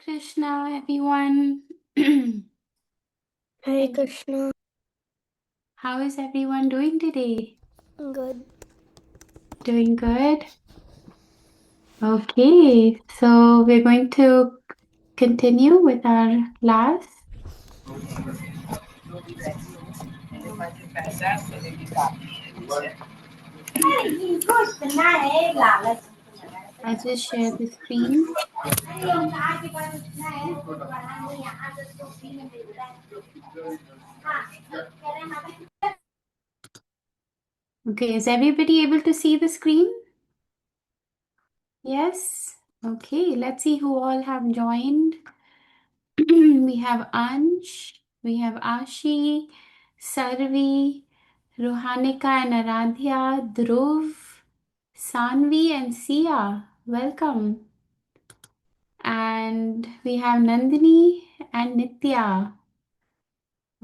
Krishna, everyone. Hare Krishna. How is everyone doing today? Good. Doing good? Okay, so we're going to continue with our class. I'll just share the screen. Okay, is everybody able to see the screen? Yes? Okay, let's see who all have joined. We have Ansh, we have Ashi, Sarvi, Ruhanika and Aradhya, Dhruv, Sanvi and Sia. Welcome. And we have Nandini and Nitya.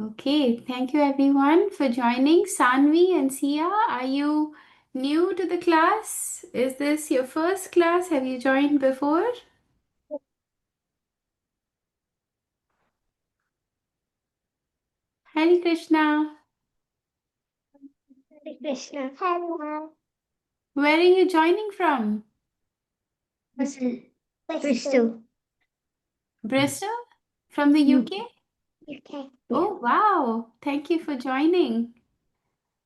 Okay, thank you everyone for joining. Sanvi and Sia, are you new to the class? Is this your first class? Have you joined before? Hare Krishna. Hare Krishna. Hello. Where are you joining from? Bristol. Bristol? From the UK? UK. Oh, wow. Thank you for joining.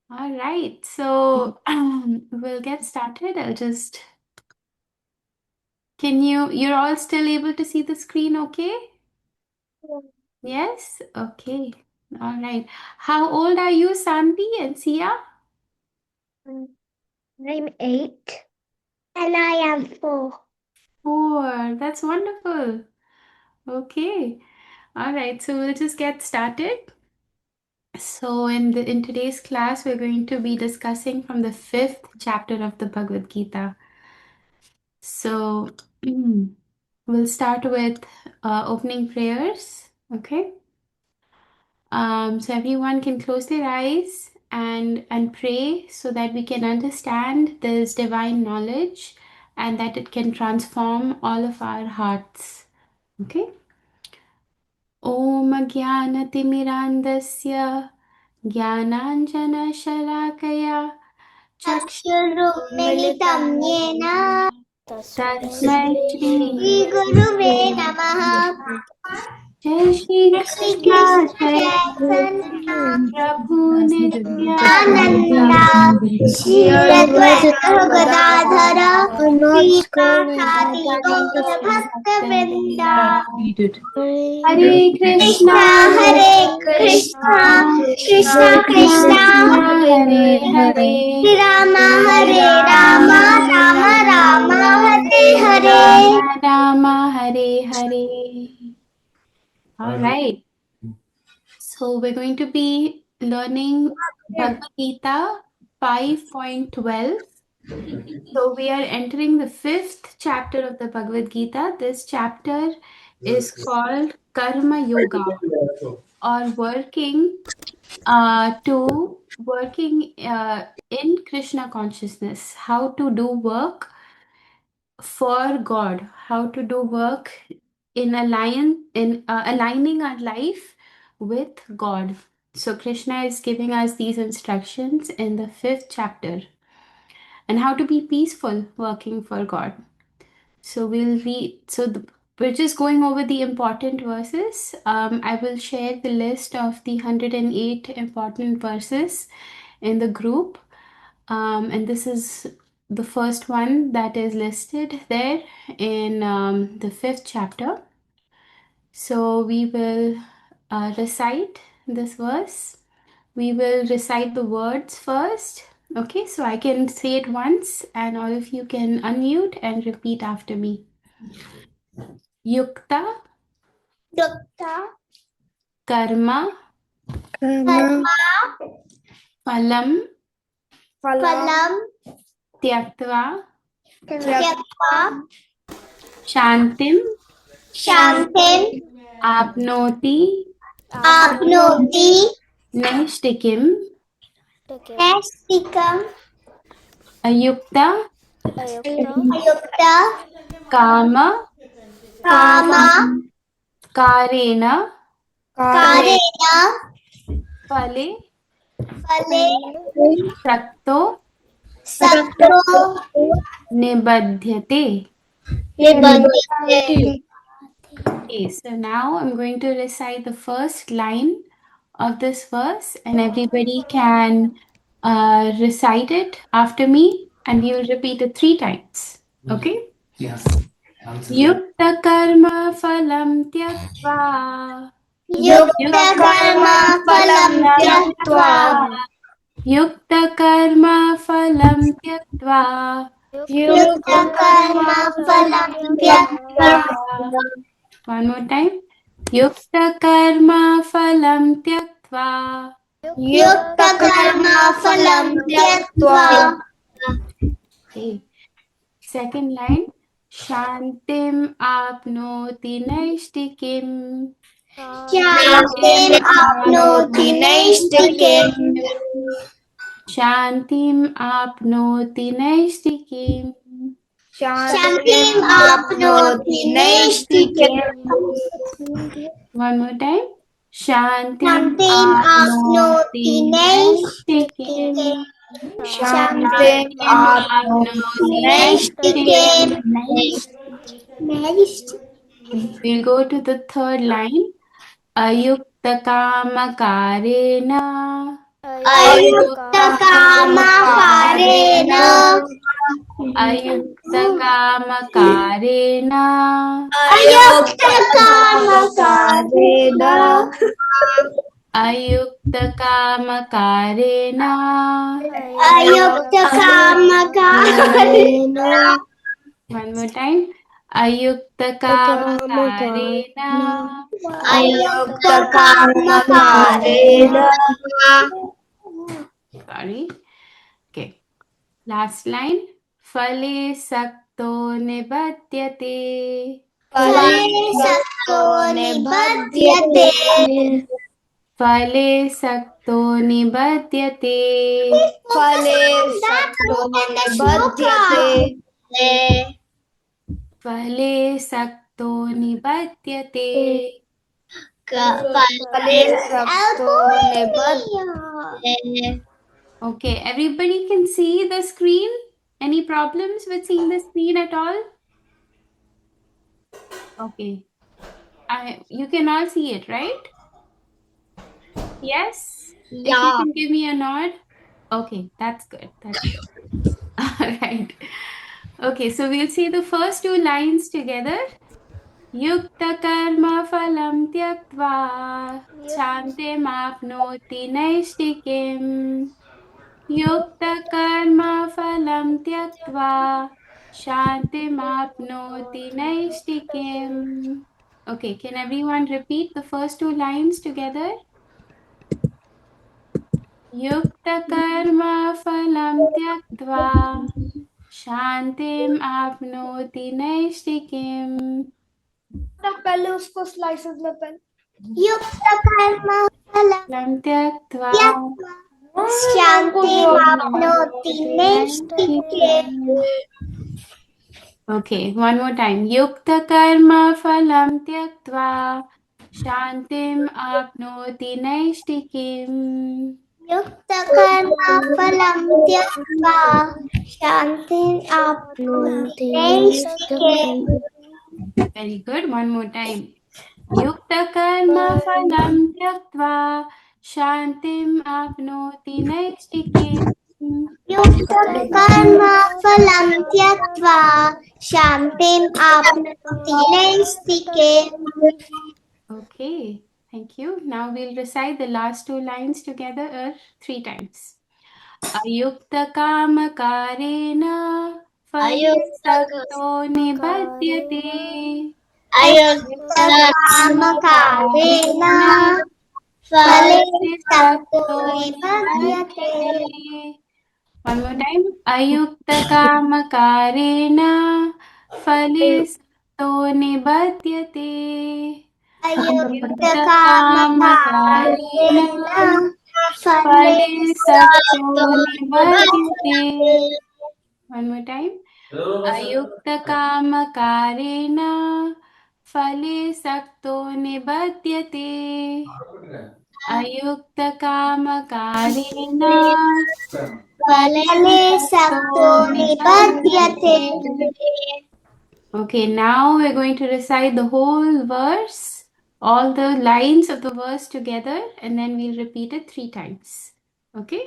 All right. So we'll get started. You're all still able to see the screen, okay? Yes? Okay. All right. How old are you, Sanvi and Sia? I'm 8. And I am 4. 4. That's wonderful. Okay. All right. So we'll just get started. So in today's class, we're going to be discussing from the 5th chapter of the Bhagavad Gita. So we'll start with opening prayers. Okay. So everyone can close their eyes and pray so that we can understand this divine knowledge and that it can transform all of our hearts. Okay. Om Jnanatimirandasya Jnananjana चक्षुरुन्मिलितं येन Tasmai Shri श्रीगुरुवे नमः. Jai Shri Shri Krishna Krishna Jai चैतन्य Prabhu Ananda Shri Advaita Gadadhar श्रीवासादि गौर भक्त वृंदा. Hare Krishna Hare Krishna, Krishna Krishna, Hare Hare Rama Hare Rama, Rama Rama Hare Hare. Rama Hare Hare. All right. So we're going to be learning Bhagavad Gita 5.12. So we are entering the 5th chapter of the Bhagavad Gita. This chapter is called Karma Yoga, or working in Krishna consciousness. How to do work for God, how to do work in aligning our life with God. So Krishna is giving us these instructions in the 5th chapter, and how to be peaceful working for God. So we'll read. We're just going over the important verses. I will share the list of the 108 important verses in the group. And this is the first one that is listed there in the 5th chapter. So we will recite this verse. We will recite the words first. Okay, so I can say it once and all of you can unmute and repeat after me. Yukta Yukta karma karma phalam phalam tyaktva त्यक्त्वा shantim शान्तिम् apnoti आप्नोति naistikim नैष्टिकम् ayukta अयुक्त kama Kama. कारेण Karena. फले Fale. सक्तो Sakto. निबध्यते. Nibadite. Okay, so now I'm going to recite the first line of this verse, and everybody can recite it after me, and we will repeat it 3 times. Okay? Yes. युक्तकर्म फलं त्यक्त्वा Yukta karma phalam tyaktva. युक्तकर्म फलं त्यक्त्वा Yukta karma phalam tyaktva. One more time. युक्तकर्म फलं त्यक्त्वा Yukta karma phalam tyaktva. Okay. Second line. शान्तिम् आप्नोति नैष्टिकीम् Shantim apnoti naistikim. शान्तिम् आप्नोति नैष्टिकीम् Shantim apnoti naistikim. One more time. शान्तिम् Shantim आप्नोति apnoti नैष्टिकीम् naistikim. शान्तिम् आप्नोति Naistikim. नैष्टिकीम्. We'll go to the third line. अयुक्तकामकारेण Ayukta kama karena. अयुक्तकामकारेण Ayukta kama karena. अयुक्तकामकारेण Ayukta kama karena. One more time. अयुक्तकामकारेण Ayukta kama karena. Sorry. Okay. Last line. फले सक्तो निबध्यते Fale sakto nibadhyate. फले सक्तो निबध्यते Fale sakto nibadhyate. फले सक्तो निबध्यते Fale sakto nibadhyate. Okay, everybody can see the screen? Any problems with seeing the screen at all? Okay. You can all see it, right? Yes? If you Yeah. can give me a nod. Okay, that's good. That's good. All right. Okay, so we'll see the first 2 lines together. युक्तकर्म फलं त्यक्त्वा शान्तिमाप्नोति नैष्टिकीम् युक्तकर्म फलं त्यक्त्वा शान्तिमाप्नोति नैष्टिकीम्. Okay, can everyone repeat the first 2 lines together? युक्तकर्म फलं त्यक्त्वा शान्तिम् आप्नोति नैष्टिकीम्. पहले उसको slices में पहले युक्त कर्म फलं फलं त्यक्त्वा त्यक्त्वा शान्तिमाप्नोति नैष्टिकीम्. Okay, one more time. युक्तकर्म फलं त्यक्त्वा शान्तिम् आप्नोति नैष्टिकीम्. युक्त कर्म फलं त्यक्त्वा शान्तिमाप्नोति नैष्टिकीम्. Very good. One more time. युक्तकर्म फलं त्यक्त्वा शान्तिम् आप्नोति नैष्टिकीम्. युक्त कर्म फलं त्यक्त्वा शान्तिमाप्नोति नैष्टिकीम्. Okay, thank you. Now we'll recite the last 2 lines together 3 times. अयुक्तकामकारेण फले सक्तो निबध्यते अयुक्त कामकारेण फले सक्तो निबध्यते. One more time. अयुक्तकामकारेण फले सक्तो निबध्यते अयुक्त कामकारेण फले फले सक्तो निबध्यते. One more time. अयुक्तकामकारेण फले सक्तो निबध्यते अयुक्तकामकारेण फले फले सक्तो सक्तो निबध्यते निबध्यते. Okay, now we're going to recite the whole verse, all the lines of the verse together, and then we'll repeat it 3 times. Okay?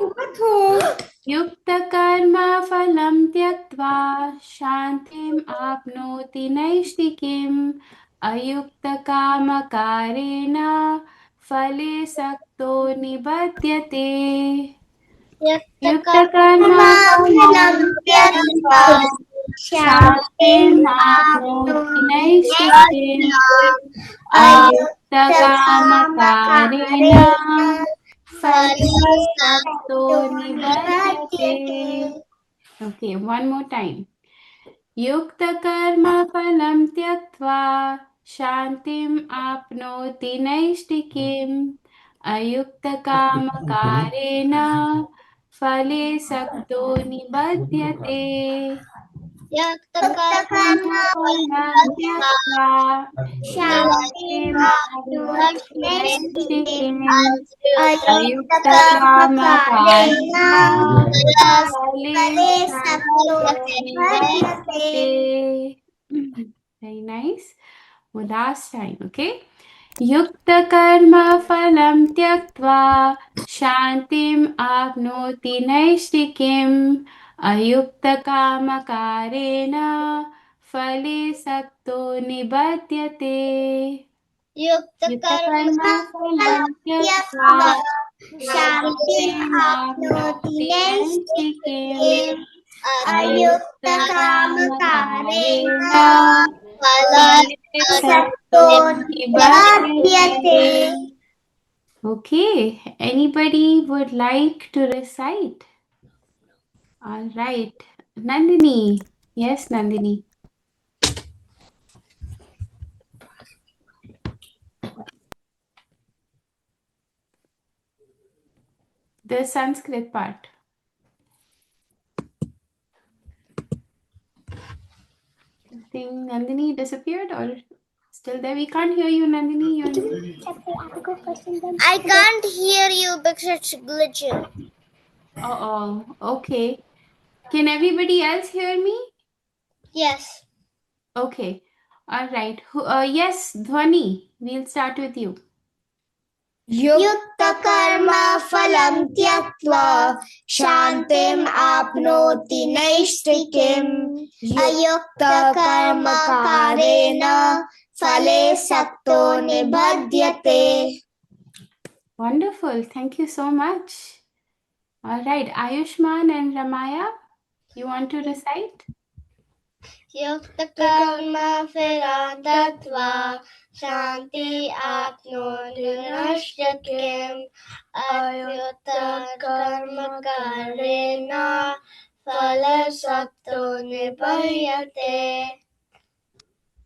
युक्तकर्मफलं त्यक्त्वा शान्तिम् आप्नोति नैष्टिकीम् अयुक्तकामकारेण फले सक्तो निबध्यते युक्तकर्मफलं फलं त्यक्त्वा त्यक्त्वा शान्तिम् शान्तिम् आप्नोति आप्नोति नैष्टिकीम् नैष्ठिकीम् अयुक्तकामकारेण अयुक्तकामकारेण फले फले सक्तो सक्तो निबध्यते. निबध्यते. Okay, one more time. युक्तकर्मफलं त्यक्त्वा शान्तिम् आप्नोति नैष्टिकीम् अयुक्तकामकारेण फले सक्तो निबध्यते युक्तकर्मफलं युक्तकर्मफलं त्यक्त्वा शान्तिम् शान्तिम् आप्नोति आप्नोति नैष्ठिकीम् नैष्टिकीम् अयुक्तकर्मकारेण अयुक्तकामकारेण फले फले सक्तो सक्तो निबध्यते. निबध्यते. Very nice. Well, last time, okay? युक्तकर्मफलं त्यक्त्वा शान्तिम् आप्नोति नैष्टिकीम् अयुक्तकामकारेण फले सक्तो निबध्यते युक्तकर्मफलं त्यक्त्वा त्यक्त्वा शान्तिम् शान्तिम् आप्नोति आप्नोति नैष्टिकीम् नैष्ठिकीम् अयुक्तकामकारेण अयुक्तकामकारेण फले फले सक्तो सक्तो निबध्यते. निबध्यते. Okay, anybody would like to recite? All right, Nandini. Yes, Nandini. The Sanskrit part. I think Nandini disappeared or still there? We can't hear you, Nandini. I can't hear you because it's glitching. Oh, okay. Can everybody else hear me? Yes. Okay. All right. Yes, Dhwani. We'll start with you. युक्तकर्मफलं त्यक्त्वा शान्तिम् आप्नोति नैष्ठिकीम् अयुक्तकर्मकारेण फले सक्तो निबध्यते. Wonderful. Thank you so much. All right. Ayushman and Ramaya, you want to recite? युक्तकर्मफलं त्यक्त्वा शान्ति आप्नोति नैष्ठिकीम् अयुक्तकर्मकारेण फलसक्तो निबध्यते.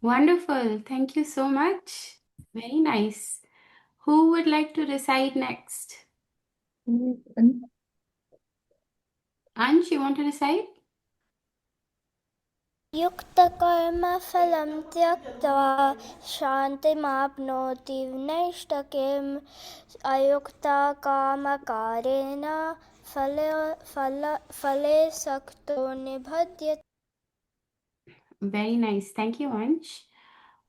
Wonderful. Thank you so much. Very nice. Who would like to recite next? Ansh, you want to recite? युक्तकर्मफलं त्यक्त्वा शान्तिमाप्नोति नैष्ठिकीम् अयुक्तकामकारेण फले सक्तो निबध्यते. Very nice. Thank you, Ansh.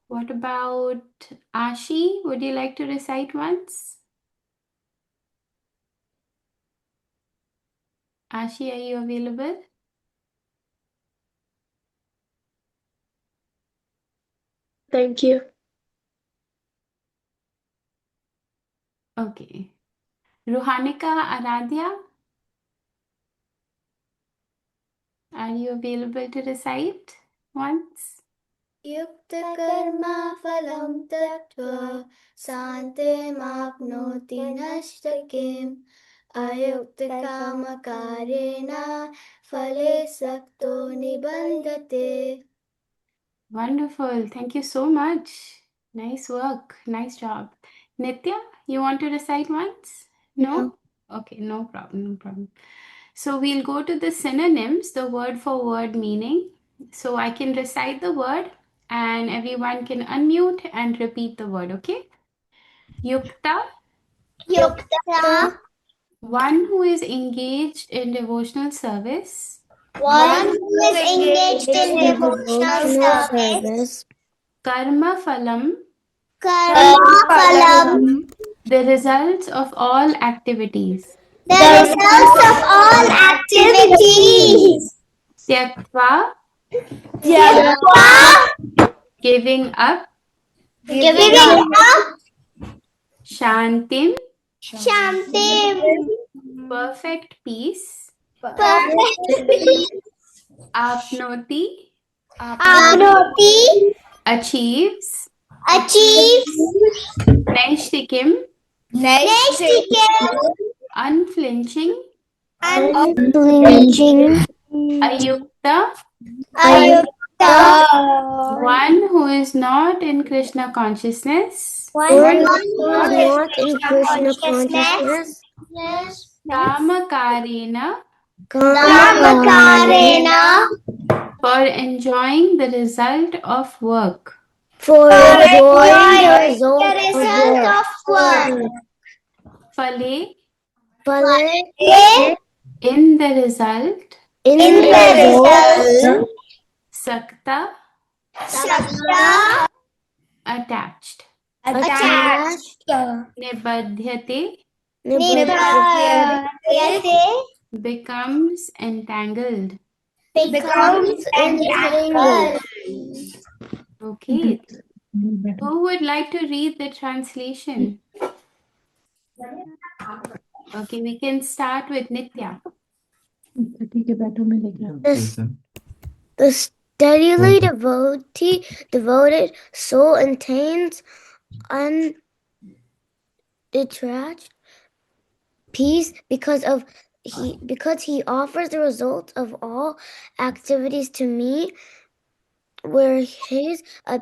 What about Ashi? Would you like to recite once? Ashi, are you available? Thank you. Okay. Ruhanika, Aradhya, are you available to recite once? युक्तकर्मफलं त्यक्त्वा शान्तिमाप्नोति नैष्ठिकीम् अयुक्तकामकारेण फले सक्तो निबध्यते. Wonderful. Thank you so much. Nice work. Nice job. Nitya, you want to recite once? No? Okay, no problem. No problem. So we'll go to the synonyms, the word for word meaning. So I can recite the word And everyone can unmute and repeat the word, okay? Yukta, Yukta, one who is engaged in devotional service. one who is engaged in devotional service. Karma phalam, Karma phalam, the results of all activities. the results of all activities. Tyaktva, Tyakva, giving up. giving up. Shantim, Shantim, perfect peace. perfect peace. Apnoti, Apnoti, achieves. achieves. Naishtikim, Nextikim, unflinching. unflinching. Ayukta, Ayukta, one who is not in Krishna consciousness. one who is not in Krishna consciousness. Kamakarena, Kamakarena, for enjoying the result of work. for enjoying the result of work. Phale, Phale, in the result. in the result. Sakta, Sakta, attached. attached. Nibadhyate, Nibhadyate, becomes entangled. becomes entangled. Okay. Who would like to read the translation? Okay, we can start with Nitya. The steadily devoted soul attains undetached peace because he offers the result of all activities to me, where he's a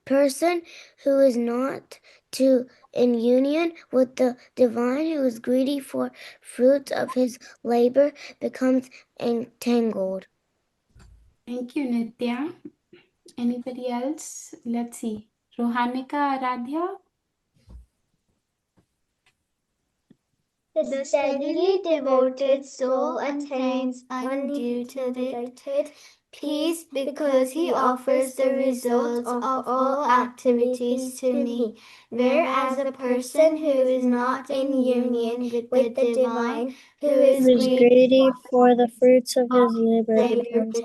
person who is not in union with the divine, who is greedy for fruits of his labor, becomes entangled. Thank you, Nitya. Anybody else? Let's see. Rohanika Aradhya. The steadily devoted soul attains undiluted peace because he offers the results of all activities to me, whereas a person who is not in union with the divine, who is greedy for the fruits of his labor, becomes.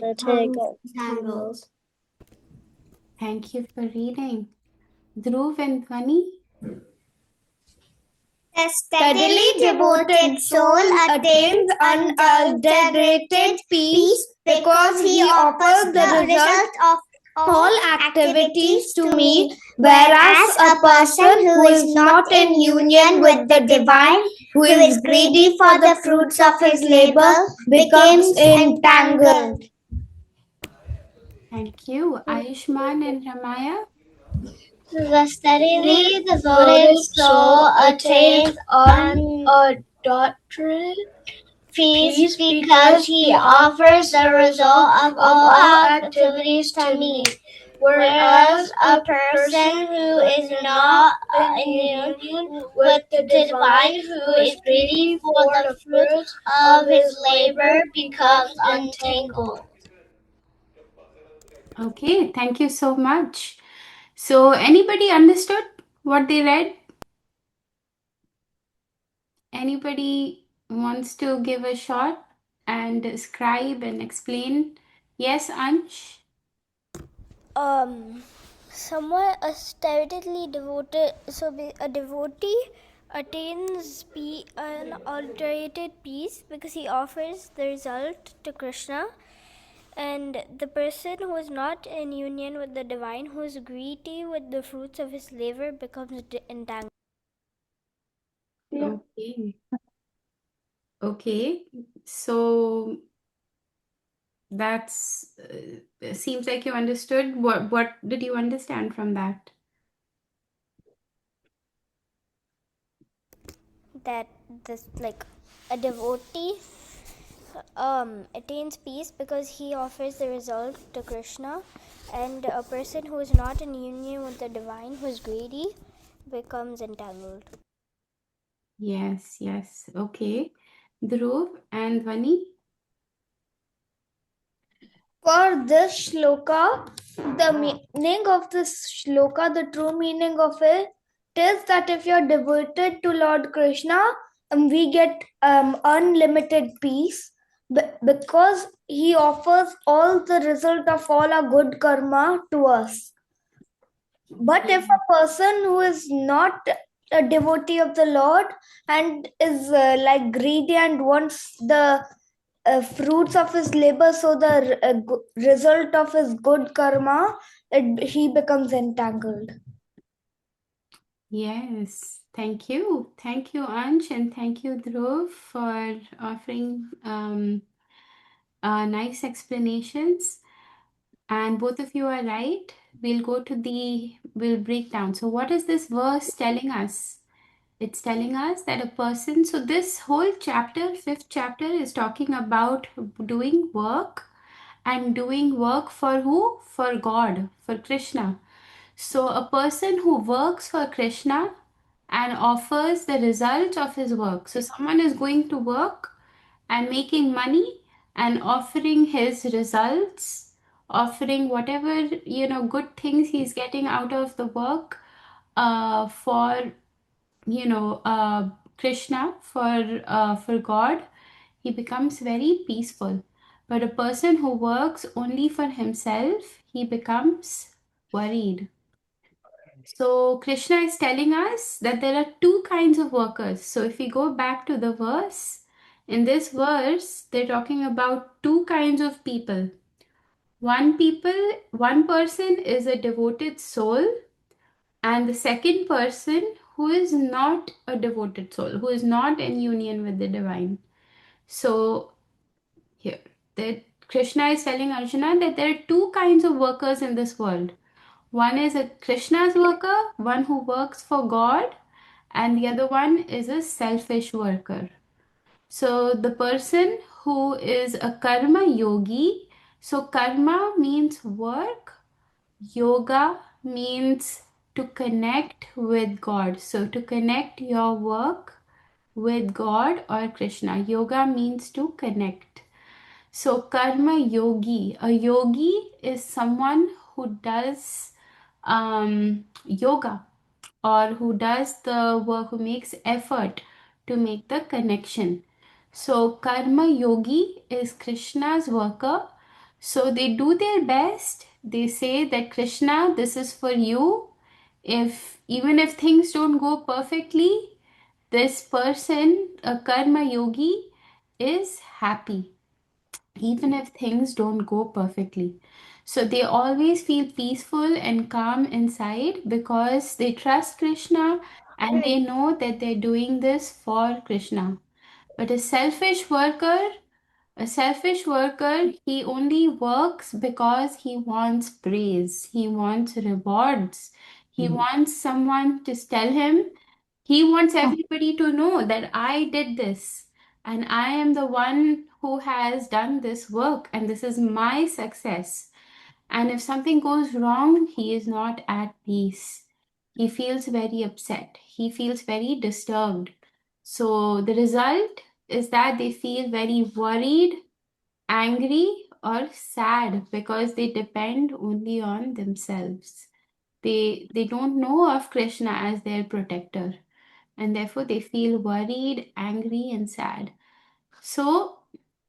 Thank you for reading. Dhruv and Dhwani. The steadily devoted soul attains unadulterated peace because he offers the result of all activities to me, whereas a person who is not in union with the divine, who is greedy for the fruits of his labor, becomes entangled. Thank you. Ayushman and Ramaya. The steadily devoted soul attains unadulterated peace because he offers the result of all activities to me, whereas a person who is not in union with the divine, who is greedy for the fruits of his labor, becomes untangled. Okay, thank you so much. So, anybody understood what they read? Anybody wants to give a shot and describe and explain? Yes, Ansh? Somewhat a steadily devoted, a devotee attains unalterated peace because he offers the result to Krishna, and the person who is not in union with the divine, who is greedy with the fruits of his labor, becomes entangled. Okay. Okay. So that's seems like you understood. What did you understand from that? That this like a devotee attains peace because he offers the result to Krishna, And a person who is not in union with the divine, who is greedy, becomes entangled. Yes, yes. Okay. Dhruv and Vani? For this shloka, the meaning of this shloka, the true meaning of it is that if you're devoted to Lord Krishna, we get unlimited peace because he offers all the result of all our good karma to us. But if a person who is not a devotee of the Lord and is like greedy and wants the fruits of his labor, so the result of his good karma, he becomes entangled. Yes. Thank you. Thank you, Ansh, and thank you, Dhruv, for offering nice explanations. And both of you are right. We'll break down. So, what is this verse telling us? It's telling us that a person, so this whole chapter, fifth chapter, is talking about doing work and doing work for who? For God, for Krishna. So, a person who works for Krishna and offers the result of his work. So, someone is going to work and making money and offering his results, offering whatever, good things he's getting out of the work for, Krishna, for God, he becomes very peaceful. But a person who works only for himself, he becomes worried. So Krishna is telling us that there are two kinds of workers. So if we go back to the verse, in this verse, they're talking about two kinds of people. One person is a devoted soul, and the second person who is not a devoted soul, who is not in union with the divine. So here, that Krishna is telling Arjuna that there are two kinds of workers in this world. One is a Krishna's worker, one who works for God, and the other one is a selfish worker. So the person who is a karma yogi, so karma means work, yoga means to connect with God. So to connect your work with God or Krishna. Yoga means to connect. So, karma yogi. A yogi is someone who does yoga or who does the work, who makes effort to make the connection. So, karma yogi is Krishna's worker. So, they do their best. They say that Krishna, this is for you. If even if things don't go perfectly, this person, a karma yogi, is happy even if things don't go perfectly. So they always feel peaceful and calm inside because they trust Krishna and they know that they're doing this for Krishna. But a selfish worker, he only works because he wants praise, he wants rewards, he wants someone to tell him, he wants everybody to know that I did this and I am the one who has done this work and this is my success. And if something goes wrong, he is not at peace. He feels very upset. He feels very disturbed. So the result is that they feel very worried, angry, or sad because they depend only on themselves. They don't know of Krishna as their protector, and therefore they feel worried, angry, and sad. So,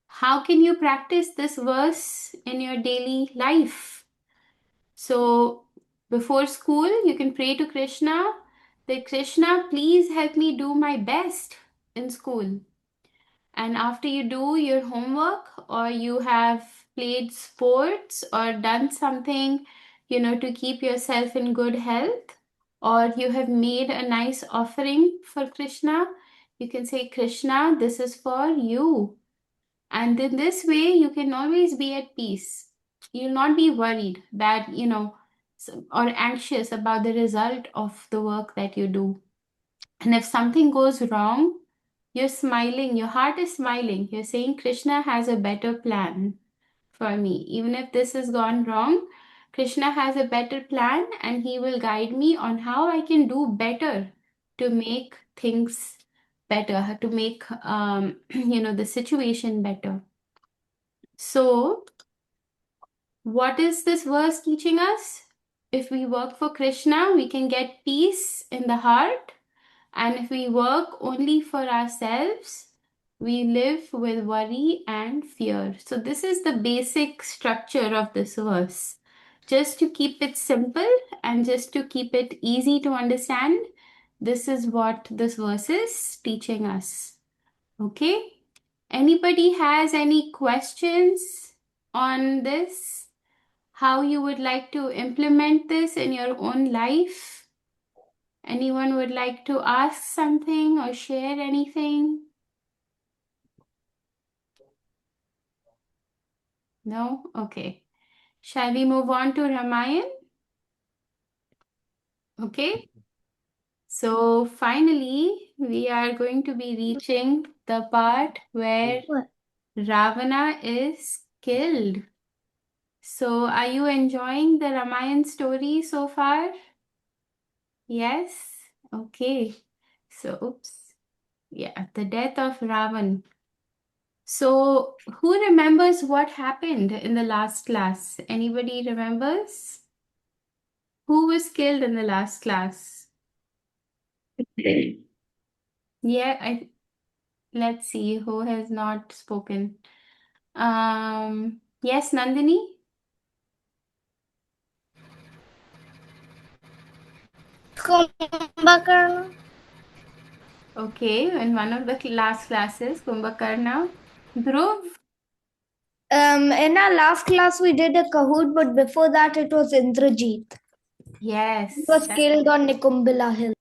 how can you practice this verse in your daily life? So, before school, you can pray to Krishna that Krishna, please help me do my best in school. And after you do your homework or you have played sports or done something, to keep yourself in good health, or you have made a nice offering for Krishna, you can say, Krishna, this is for you. And in this way, you can always be at peace. You'll not be worried that, or anxious about the result of the work that you do. And if something goes wrong, you're smiling, your heart is smiling. You're saying, Krishna has a better plan for me. Even if this has gone wrong, Krishna has a better plan and he will guide me on how I can do better to make things better, how to make the situation better. So, what is this verse teaching us? If we work for Krishna, we can get peace in the heart. And if we work only for ourselves, we live with worry and fear. So, this is the basic structure of this verse. Just to keep it simple and just to keep it easy to understand, this is what this verse is teaching us. Okay? Anybody has any questions on this? How you would like to implement this in your own life? Anyone would like to ask something or share anything? No? Okay. Shall we move on to Ramayan? Okay. So finally, we are going to be reaching the part where What? Ravana is killed. So are you enjoying the Ramayan story so far? Yes? Okay. So, oops. Yeah, the death of Ravan. So, who remembers what happened in the last class? Anybody remembers? Who was killed in the last class? Yeah, let's see who has not spoken. Yes, Nandini? Kumbhakarna. Okay, in one of the last classes, Kumbhakarna. Dhruv? In our last class, we did a Kahoot, but before that, it was Indrajit. Yes. He was killed on Nikumbila Hill.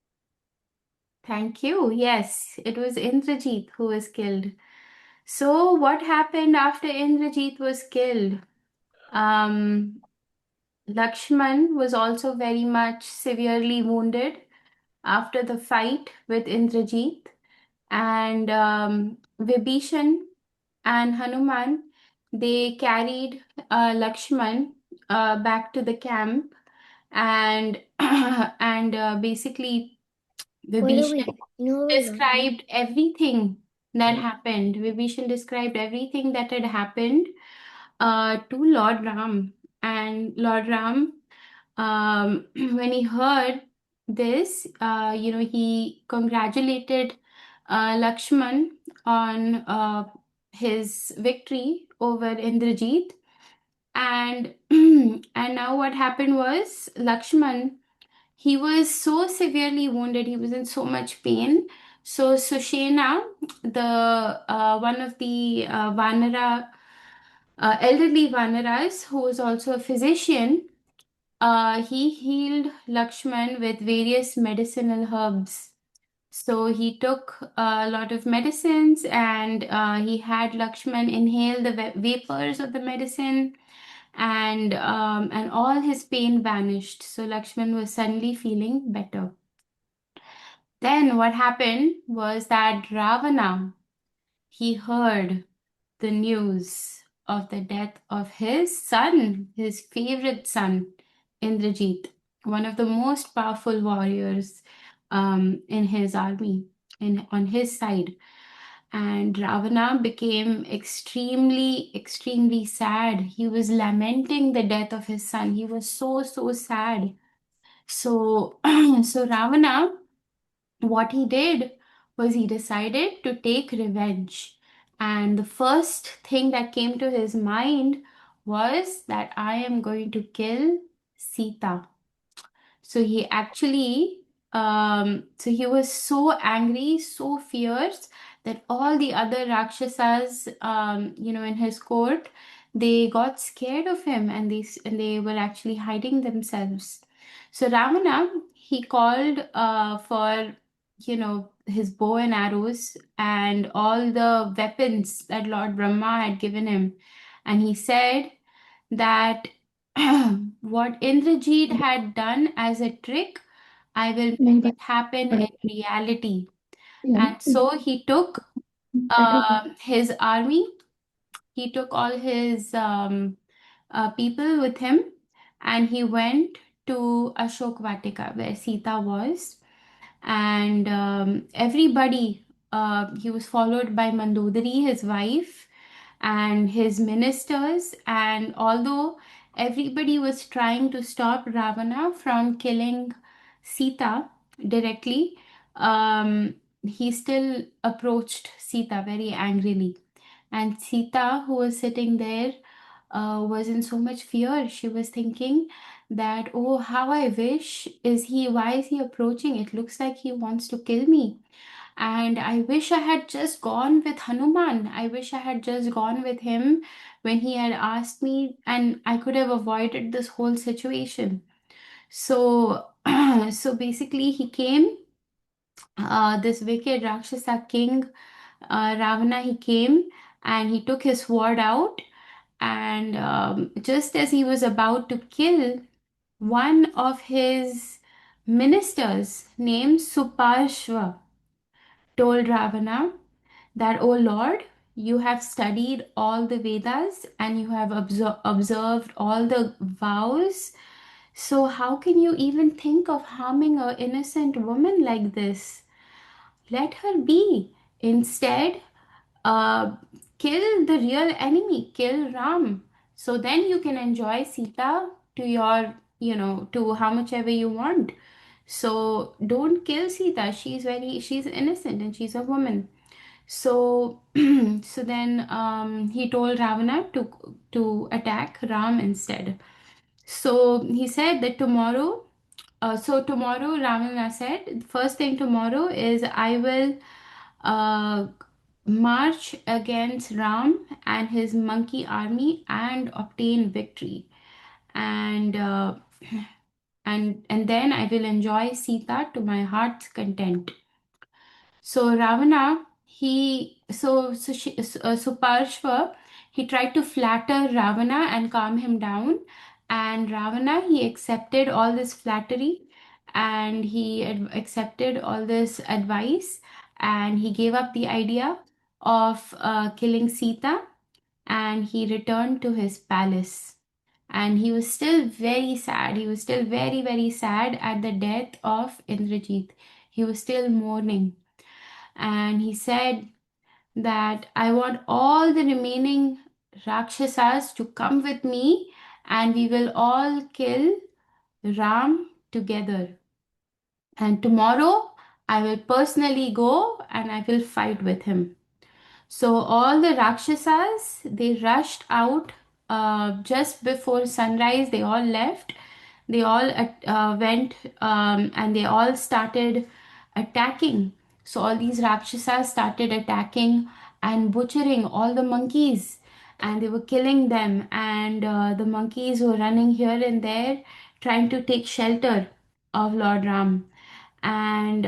Thank you. Yes, it was Indrajit who was killed. So, what happened after Indrajit was killed? Um, Lakshman was also very much severely wounded after the fight with Indrajit, and Vibhishan and Hanuman, they carried Lakshman back to the camp, and basically Where do we Vibhishan go? You know where we're going? described everything that happened. Vibhishan described everything that had happened to Lord Ram. And Lord Ram, when he heard this, he congratulated Lakshman on his victory over Indrajit. And and now what happened was Lakshman, he was so severely wounded, he was in so much pain. So Sushena, the one of the Vanara, elderly Vanaras, who was also a physician, he healed Lakshman with various medicinal herbs. So he took a lot of medicines and he had Lakshman inhale the vapors of the medicine, and all his pain vanished. So Lakshman was suddenly feeling better. Then what happened was that Ravana, he heard the news of the death of his son, his favorite son, Indrajit, one of the most powerful warriors in his army, on his side. And Ravana became extremely, extremely sad. He was lamenting the death of his son. He was so, so sad. So, so Ravana, what he did was he decided to take revenge. And the first thing that came to his mind was that I am going to kill Sita. So he actually, so he was so angry, so fierce that all the other Rakshasas, in his court, they got scared of him and they were actually hiding themselves. So Ravana, he called for, his bow and arrows and all the weapons that Lord Brahma had given him. And he said that what Indrajit had done as a trick, I will make it happen in reality. And so he took his army, he took all his people with him, and he went to Ashok Vatika where Sita was, and everybody, he was followed by Mandodari, his wife, and his ministers. And although everybody was trying to stop Ravana from killing Sita directly, he still approached Sita very angrily. And Sita, who was sitting there, was in so much fear. She was thinking that, oh, how I wish why is he approaching? It looks like he wants to kill me. And I wish I had just gone with Hanuman. I wish I had just gone with him when he had asked me, and I could have avoided this whole situation. So, so basically, he came, this wicked Rakshasa king, Ravana, he came and he took his sword out. And just as he was about to kill one of his ministers named Suparshva, told Ravana that, O Lord, you have studied all the Vedas and you have observed all the vows. So, how can you even think of harming an innocent woman like this? Let her be. Instead, uh, kill the real enemy, kill Ram. So then you can enjoy Sita to your, to how much ever you want. So don't kill Sita. She's innocent and she's a woman. So, so then he told Ravana to attack Ram instead. So he said that tomorrow, tomorrow Ravana said, first thing tomorrow is I will uh, march against Ram and his monkey army and obtain victory. And and then I will enjoy Sita to my heart's content. So Ravana, so Parshva, he tried to flatter Ravana and calm him down, and Ravana, he accepted all this flattery, and he accepted all this advice, and he gave up the idea of killing Sita, and he returned to his palace. And he was still very sad. He was still very, very sad at the death of Indrajit. He was still mourning, and he said that I want all the remaining Rakshasas to come with me and we will all kill Ram together. And tomorrow I will personally go and I will fight with him. So all the Rakshasas, they rushed out just before sunrise. They all left. They all went and they all started attacking. So all these Rakshasas started attacking and butchering all the monkeys, and they were killing them. And the monkeys were running here and there, trying to take shelter of Lord Ram. And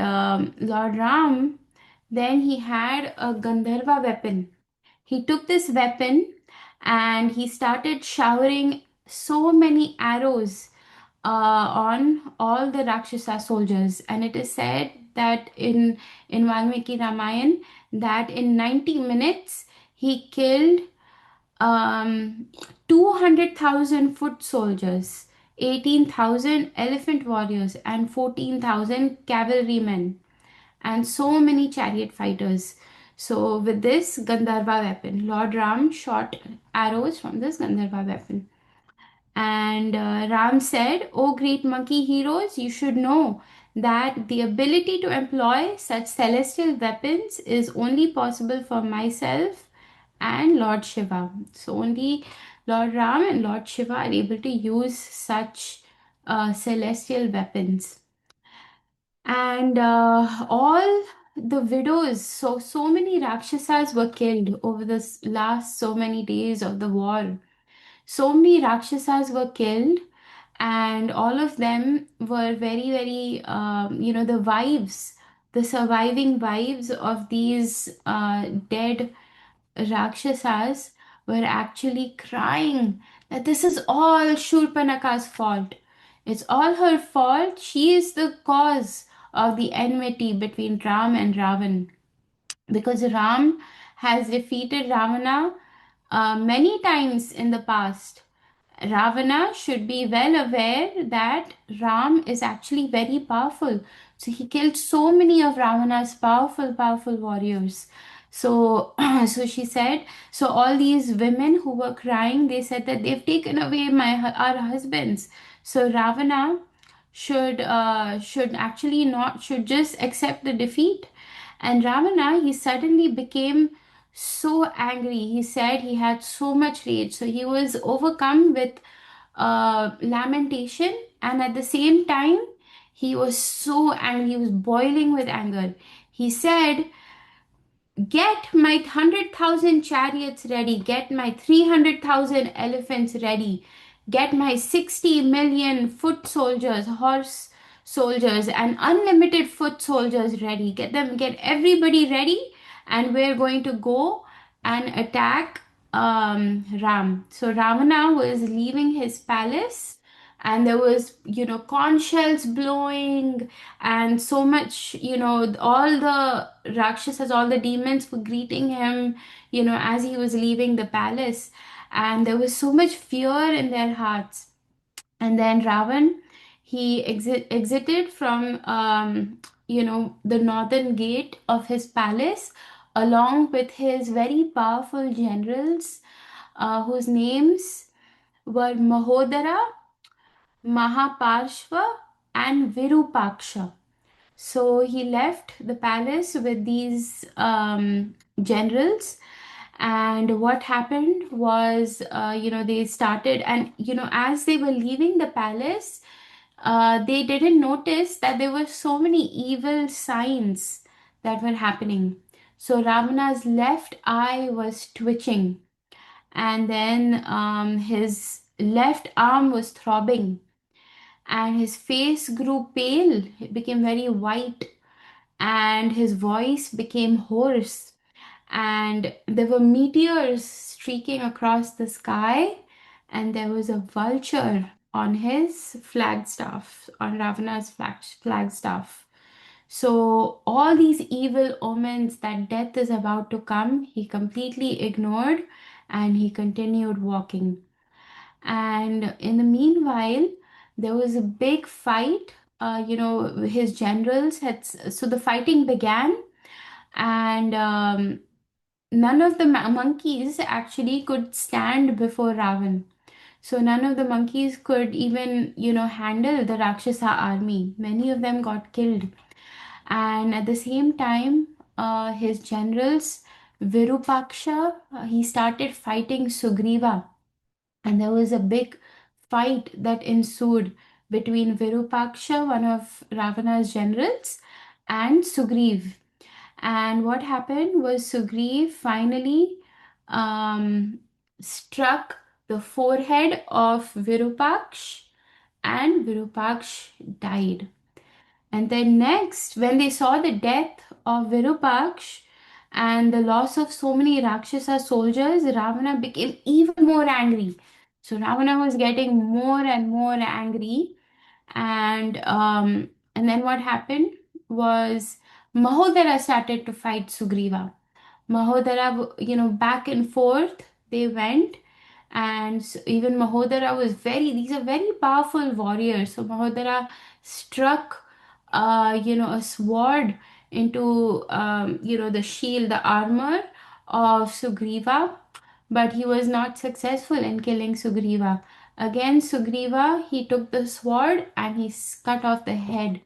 Lord Ram, then he had a Gandharva weapon. He took this weapon and he started showering so many arrows on all the Rakshasa soldiers. And it is said that in Valmiki Ramayan that in 90 minutes he killed um, 200,000 foot soldiers, 18,000 elephant warriors, and 14,000 cavalrymen, and so many chariot fighters. So, with this Gandharva weapon, Lord Ram shot arrows from this Gandharva weapon. And Ram said, "O great monkey heroes, you should know that the ability to employ such celestial weapons is only possible for myself and Lord Shiva. So, only Lord Ram and Lord Shiva are able to use such celestial weapons." And all the widows, so many Rakshasas were killed over this last so many days of the war. So many Rakshasas were killed, and all of them were very, very, the wives, the surviving wives of these dead Rakshasas were actually crying that this is all Shurpanaka's fault. It's all her fault. She is the cause of the enmity between Ram and Ravan, because Ram has defeated Ravana many times in the past, Ravana should be well aware that Ram is actually very powerful. So he killed so many of Ravana's powerful warriors. So, so she said, so all these women who were crying, they said that they've taken away our husbands. So Ravana should actually not should just accept the defeat. And Ravana, he suddenly became so angry. He said he had so much rage. So he was overcome with lamentation, and at the same time, he was so angry. He was boiling with anger. He said, "Get my 100,000 chariots ready. Get my 300,000 elephants ready. Get my 60 million foot soldiers, horse soldiers, and unlimited foot soldiers ready. Get everybody ready, and we're going to go and attack Ram." So Ravana was leaving his palace, and there was, conch shells blowing, and so much, all the Rakshasas, all the demons were greeting him, as he was leaving the palace. And there was so much fear in their hearts. And then Ravan, he exited from, the northern gate of his palace, along with his very powerful generals, whose names were Mahodara, Mahaparshva, and Virupaksha. So he left the palace with these generals. And what happened was, they started, and, as they were leaving the palace, they didn't notice that there were so many evil signs that were happening. So Ravana's left eye was twitching, and then his left arm was throbbing, and his face grew pale, it became very white, and his voice became hoarse, and there were meteors streaking across the sky, and there was a vulture on his flagstaff, on Ravana's flagstaff. So all these evil omens that death is about to come, he completely ignored, and he continued walking. And in the meanwhile, there was a big fight. His generals had, so the fighting began, and none of the monkeys actually could stand before Ravan. So none of the monkeys could even, handle the Rakshasa army. Many of them got killed. And at the same time, his generals, Virupaksha, he started fighting Sugriva, and there was a big fight that ensued between Virupaksha, one of Ravana's generals, and Sugriv. And what happened was Sugriv finally um, struck the forehead of Virupaksh, and Virupaksh died. And then next, when they saw the death of Virupaksh and the loss of so many Rakshasa soldiers, Ravana became even more angry. So Ravana was getting more and more angry, and then what happened was Mahodara started to fight Sugriva. Mahodara, back and forth they went, and even Mahodara was these are very powerful warriors. So Mahodara struck, a sword into, the shield, the armor of Sugriva, but he was not successful in killing Sugriva. Again, Sugriva, he took the sword and he cut off the head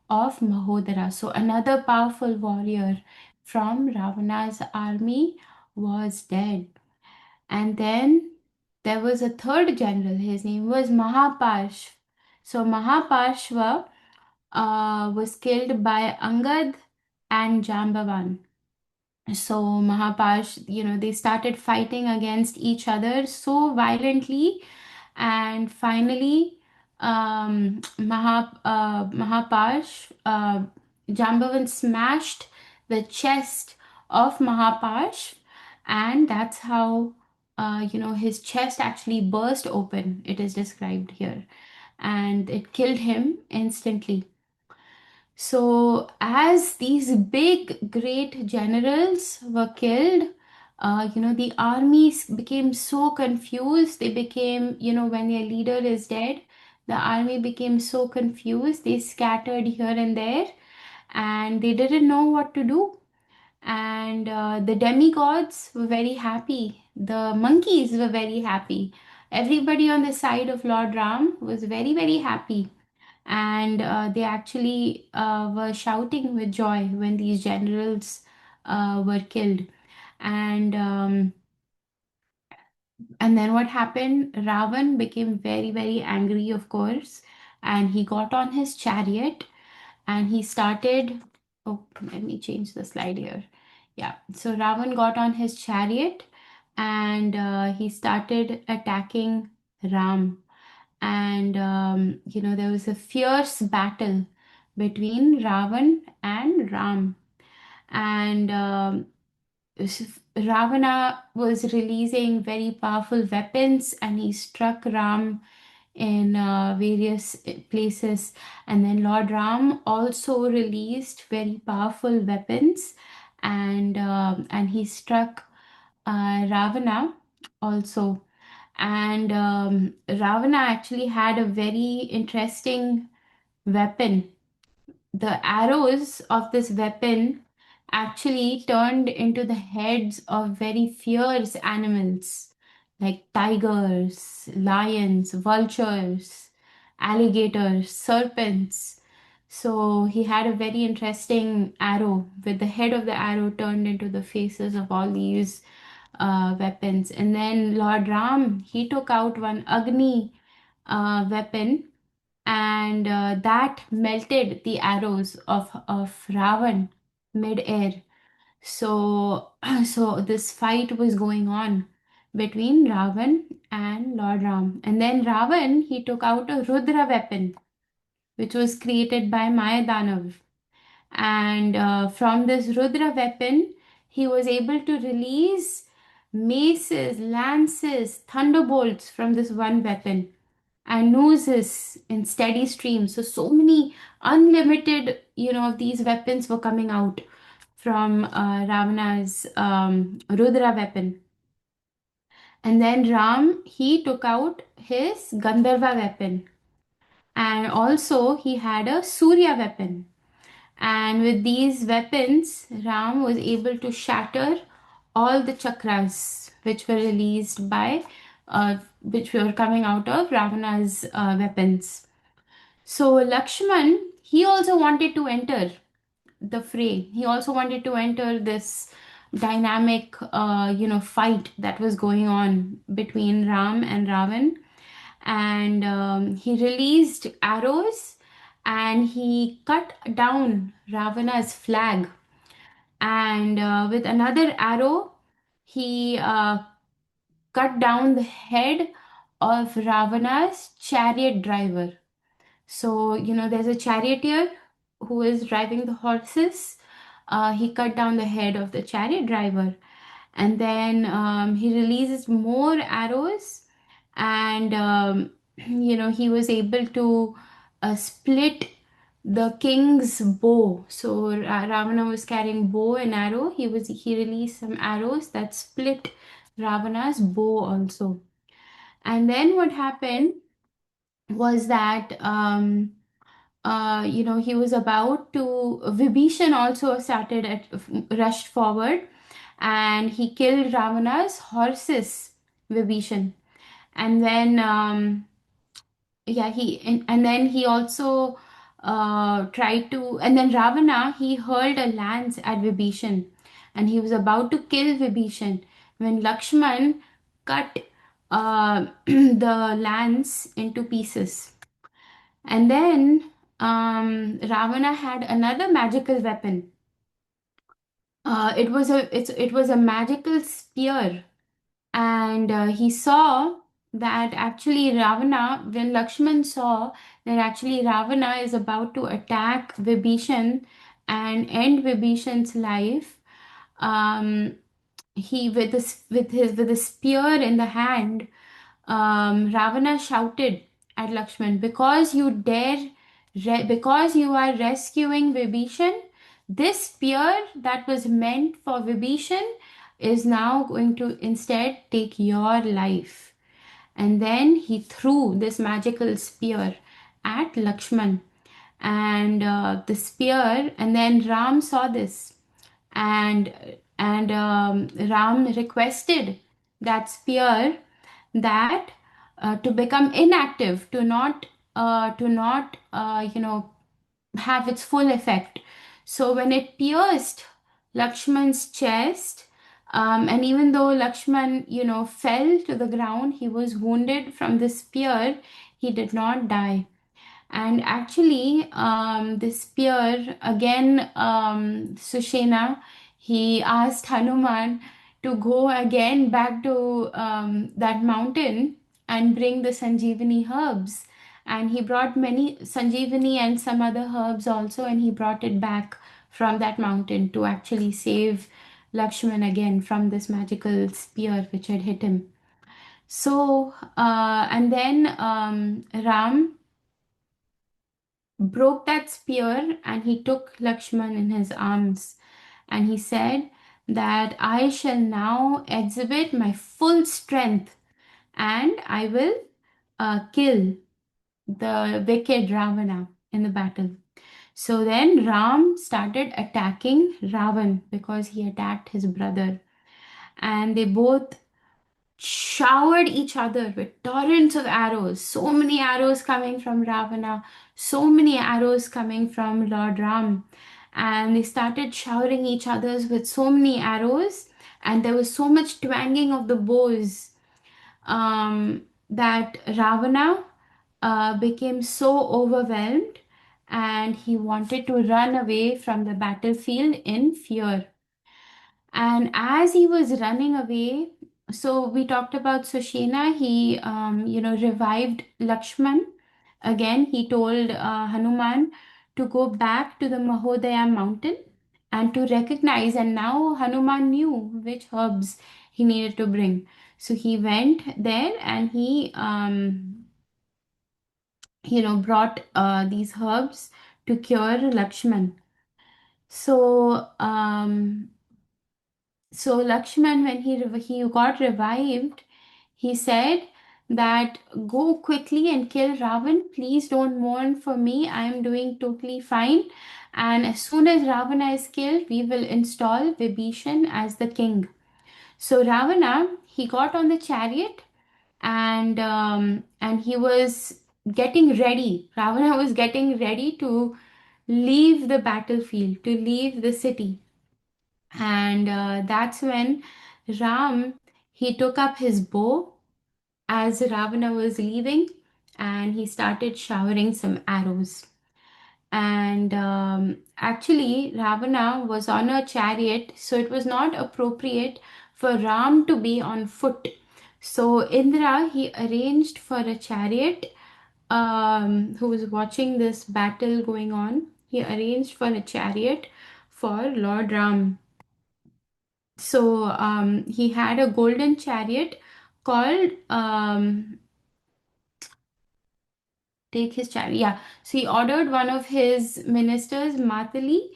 of Mahodara. So another powerful warrior from Ravana's army was dead. And then there was a third general. His name was Mahaparshva. So Mahaparshva was killed by Angad and Jambavan. So Mahapash, they started fighting against each other so violently, and finally, Mahapash, Jambavan smashed the chest of Mahapash, and that's how, his chest actually burst open. It is described here, and it killed him instantly. So, as these big, great generals were killed, The armies became so confused. They became, when their leader is dead, the army became so confused. They scattered here and there, and they didn't know what to do. And the demigods were very happy. The monkeys were very happy. Everybody on the side of Lord Ram was very, very happy. And they actually were shouting with joy when these generals were killed. And and then what happened? Ravan became very, very angry, of course, and he got on his chariot and he started. Oh, let me change the slide here. Yeah, so Ravan got on his chariot and he started attacking Ram. And there was a fierce battle between Ravan and Ram. And Ravana was releasing very powerful weapons and he struck Ram in various places. And then Lord Ram also released very powerful weapons and he struck Ravana also. And Ravana actually had a very interesting weapon. The arrows of this weapon actually turned into the heads of very fierce animals like tigers, lions, vultures, alligators, serpents. So he had a very interesting arrow with the head of the arrow turned into the faces of all these weapons. And then Lord Ram, he took out one Agni weapon and that melted the arrows of Ravan mid-air. So, so this fight was going on between Ravan and Lord Ram. And then Ravan, he took out a Rudra weapon, which was created by Mayadanav. And from this Rudra weapon, he was able to release maces, lances, thunderbolts from this one weapon and nooses in steady streams. So many unlimited, of these weapons were coming out from Ravana's Rudra weapon. And then Ram, he took out his Gandharva weapon. And also he had a Surya weapon. And with these weapons, Ram was able to shatter all the chakras which were released by, which were coming out of Ravana's weapons. So Lakshman, he also wanted to enter the fray. He also wanted to enter this dynamic, fight that was going on between Ram and Ravan. And he released arrows and he cut down Ravana's flag. And with another arrow, he cut down the head of Ravana's chariot driver. So, there's a charioteer who is driving the horses. He cut down the head of the chariot driver. And then he releases more arrows. And, he was able to split the king's bow. So Ravana was carrying bow and arrow. He released some arrows that split Ravana's bow also. And then what happened was that he was about to. Vibhishan also rushed forward, and he killed Ravana's horses, Vibhishan, and then yeah, and then he also tried to, and then Ravana he hurled a lance at Vibhishan, and he was about to kill Vibhishan when Lakshman cut the lance into pieces. And then Ravana had another magical weapon. It was a magical spear, and he saw that actually Ravana, when Lakshman saw that actually Ravana is about to attack Vibhishan and end Vibhishan's life, um, he with a spear in the hand, Ravana shouted at Lakshman, because you are rescuing Vibhishan, this spear that was meant for Vibhishan, is now going to instead take your life. And then he threw this magical spear at Lakshman, and the spear, and then Ram saw this, and Ram requested that spear that to become inactive, to not have its full effect. So when it pierced Lakshman's chest, and even though Lakshman, fell to the ground, he was wounded from the spear, he did not die. And actually, this spear again, Sushena, he asked Hanuman to go again back to that mountain and bring the Sanjeevani herbs. And he brought many Sanjeevani and some other herbs also, and he brought it back from that mountain to actually save Lakshman again from this magical spear which had hit him. So, and then Ram broke that spear and he took Lakshman in his arms, and he said that I shall now exhibit my full strength, and I will kill the wicked Ravana in the battle. So then Ram started attacking Ravan because he attacked his brother, and they both showered each other with torrents of arrows. So many arrows coming from Ravana, so many arrows coming from Lord Ram. And they started showering each others with so many arrows, and there was so much twanging of the bows, that Ravana became so overwhelmed, and he wanted to run away from the battlefield in fear. And as he was running away, so we talked about Sushena, he, revived Lakshman. Again, he told Hanuman to go back to the Mahodaya mountain and to recognize. And now Hanuman knew which herbs he needed to bring. So he went there and he, brought these herbs to cure Lakshman. So, so Lakshman, when he got revived, he said that go quickly and kill Ravan. Please don't mourn for me. I am doing totally fine. And as soon as Ravana is killed, we will install Vibhishan as the king. So Ravana, he got on the chariot, and he was getting ready. Ravana was getting ready to leave the battlefield, to leave the city. And that's when Ram, he took up his bow as Ravana was leaving, and he started showering some arrows. And actually, Ravana was on a chariot, so it was not appropriate for Ram to be on foot. So Indra, he arranged for a chariot, who was watching this battle going on. He arranged for a chariot for Lord Ram. So he had a golden chariot called, take his chariot. Yeah. So he ordered one of his ministers, Matali,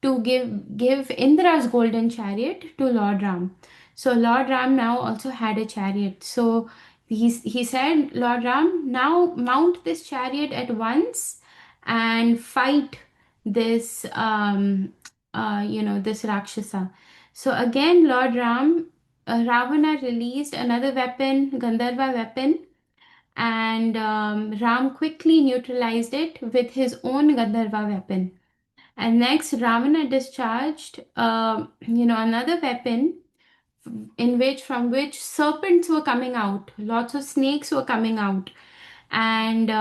to give Indra's golden chariot to Lord Ram. So Lord Ram now also had a chariot. So he said, Lord Ram, now mount this chariot at once and fight this this Rakshasa. So again, Lord Ram, Ravana released another weapon, Gandharva weapon, and Ram quickly neutralized it with his own Gandharva weapon. And next, Ravana discharged, another weapon in which from which serpents were coming out, lots of snakes were coming out, and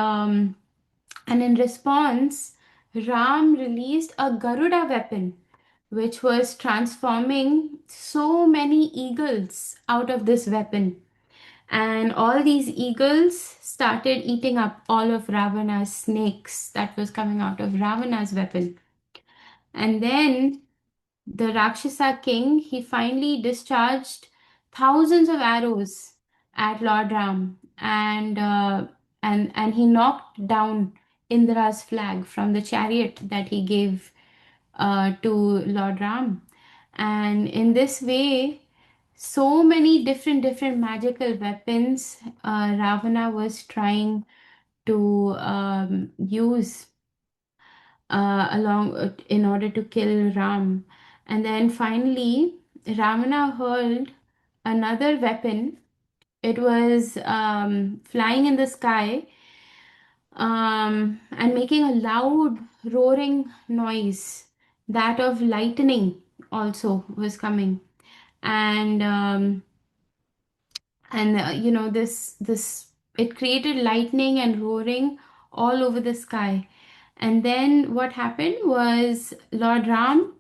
in response, Ram released a Garuda weapon, which was transforming so many eagles out of this weapon. And all these eagles started eating up all of Ravana's snakes that was coming out of Ravana's weapon. And then the Rakshasa king, he finally discharged thousands of arrows at Lord Ram, and he knocked down Indra's flag from the chariot that he gave to Lord Ram. And in this way, so many different magical weapons Ravana was trying to use along in order to kill Ram. And then finally, Ravana hurled another weapon. It was flying in the sky and making a loud roaring noise. That of lightning also was coming, and this it created lightning and roaring all over the sky. And then what happened was Lord Ram,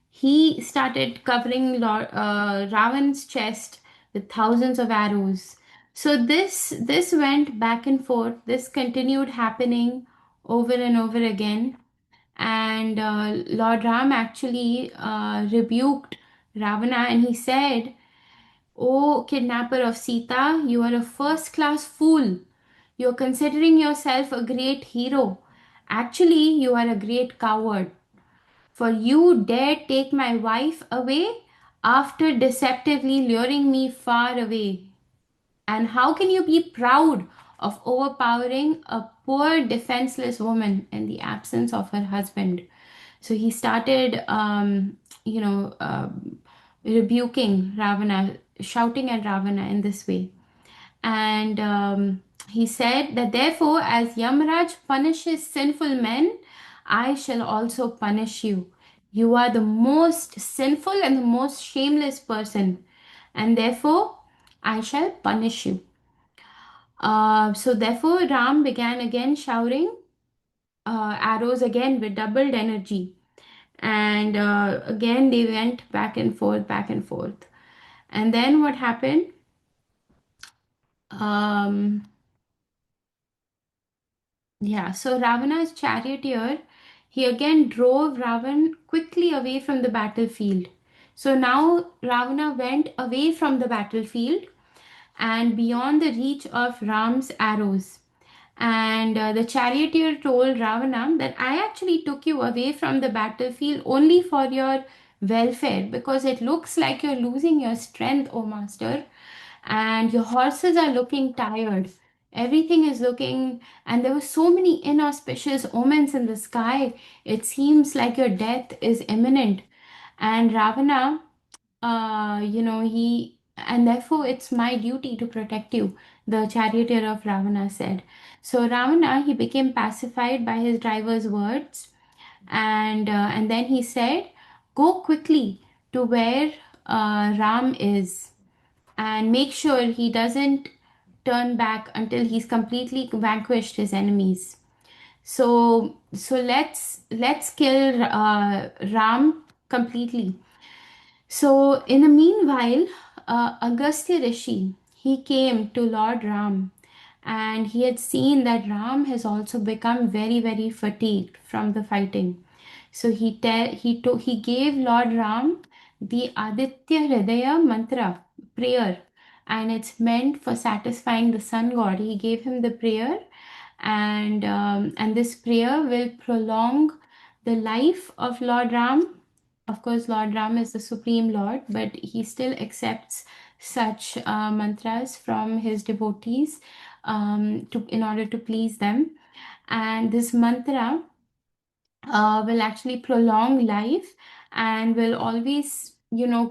he started covering Ravan's chest with thousands of arrows. So this went back and forth. This continued happening over and over again. And Lord Ram actually rebuked Ravana, and he said, "O kidnapper of Sita, you are a first class fool. You're considering yourself a great hero. Actually, you are a great coward. For you dare take my wife away after deceptively luring me far away. And how can you be proud of overpowering a poor, defenseless woman in the absence of her husband?" So he started, rebuking Ravana, shouting at Ravana in this way. And he said that therefore, as Yamraj punishes sinful men, I shall also punish you. You are the most sinful and the most shameless person, and therefore I shall punish you. So therefore, Ram began again showering arrows again with doubled energy, and again they went back and forth, back and forth. And then what happened? Um, Yeah, so Ravana's charioteer, he again drove Ravan quickly away from the battlefield. So now Ravana went away from the battlefield and beyond the reach of Ram's arrows. And the charioteer told Ravana that I actually took you away from the battlefield only for your welfare because it looks like you're losing your strength, O master, and your horses are looking tired. Everything is looking, and there were so many inauspicious omens in the sky. It seems like your death is imminent. And Ravana, and therefore it's my duty to protect you, the charioteer of Ravana said. So Ravana, he became pacified by his driver's words, and then he said, "Go quickly to where Ram is, and make sure he doesn't turn back until he's completely vanquished his enemies." So let's kill Ram completely. So in the meanwhile, Agastya Rishi, he came to Lord Ram, and he had seen that Ram has also become very fatigued from the fighting. So he gave Lord Ram the Aditya Hridaya mantra prayer, and it's meant for satisfying the sun god. He gave him the prayer, and this prayer will prolong the life of Lord Ram. Of course, Lord Ram is the supreme Lord, but he still accepts such mantras from his devotees in order to please them. And this mantra will actually prolong life and will always,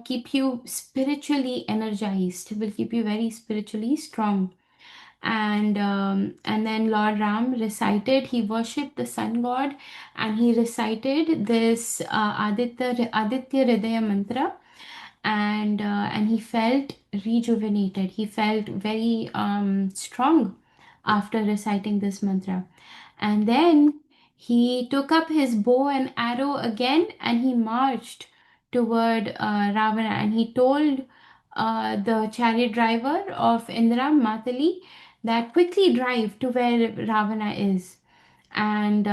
keep you spiritually energized, will keep you very spiritually strong. And then Lord Ram recited, he worshipped the sun god, and he recited this Aditya Hridaya mantra, and he felt rejuvenated. He felt very strong after reciting this mantra. And then he took up his bow and arrow again, and he marched toward Ravana, and he told the chariot driver of Indra Matali that quickly drive to where Ravana is. And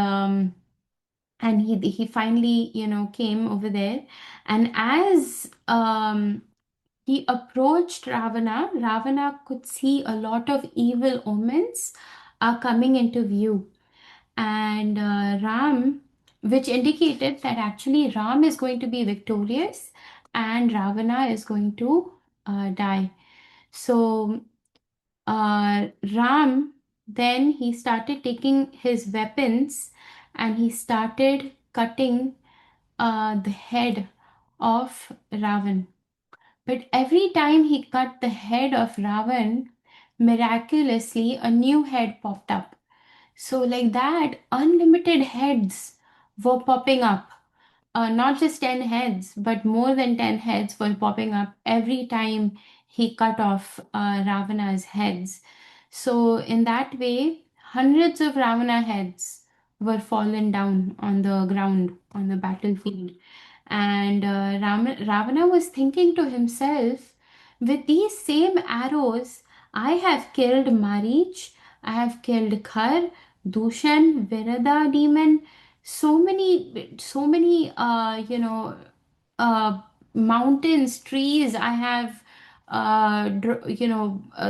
he finally came over there, and as he approached Ravana, Ravana could see a lot of evil omens are coming into view. And Ram, which indicated that actually Ram is going to be victorious and Ravana is going to die. So Ram, then he started taking his weapons and he started cutting the head of Ravan. But every time he cut the head of Ravan, miraculously a new head popped up. So, like that, unlimited heads were popping up. Not just 10 heads, but more than 10 heads were popping up every time he cut off Ravana's heads. So, in that way, hundreds of Ravana heads were fallen down on the ground, on the battlefield. And Ravana was thinking to himself, with these same arrows, I have killed Marich, I have killed Khar, Dushan, Virada demon, so many uh, mountains, trees I have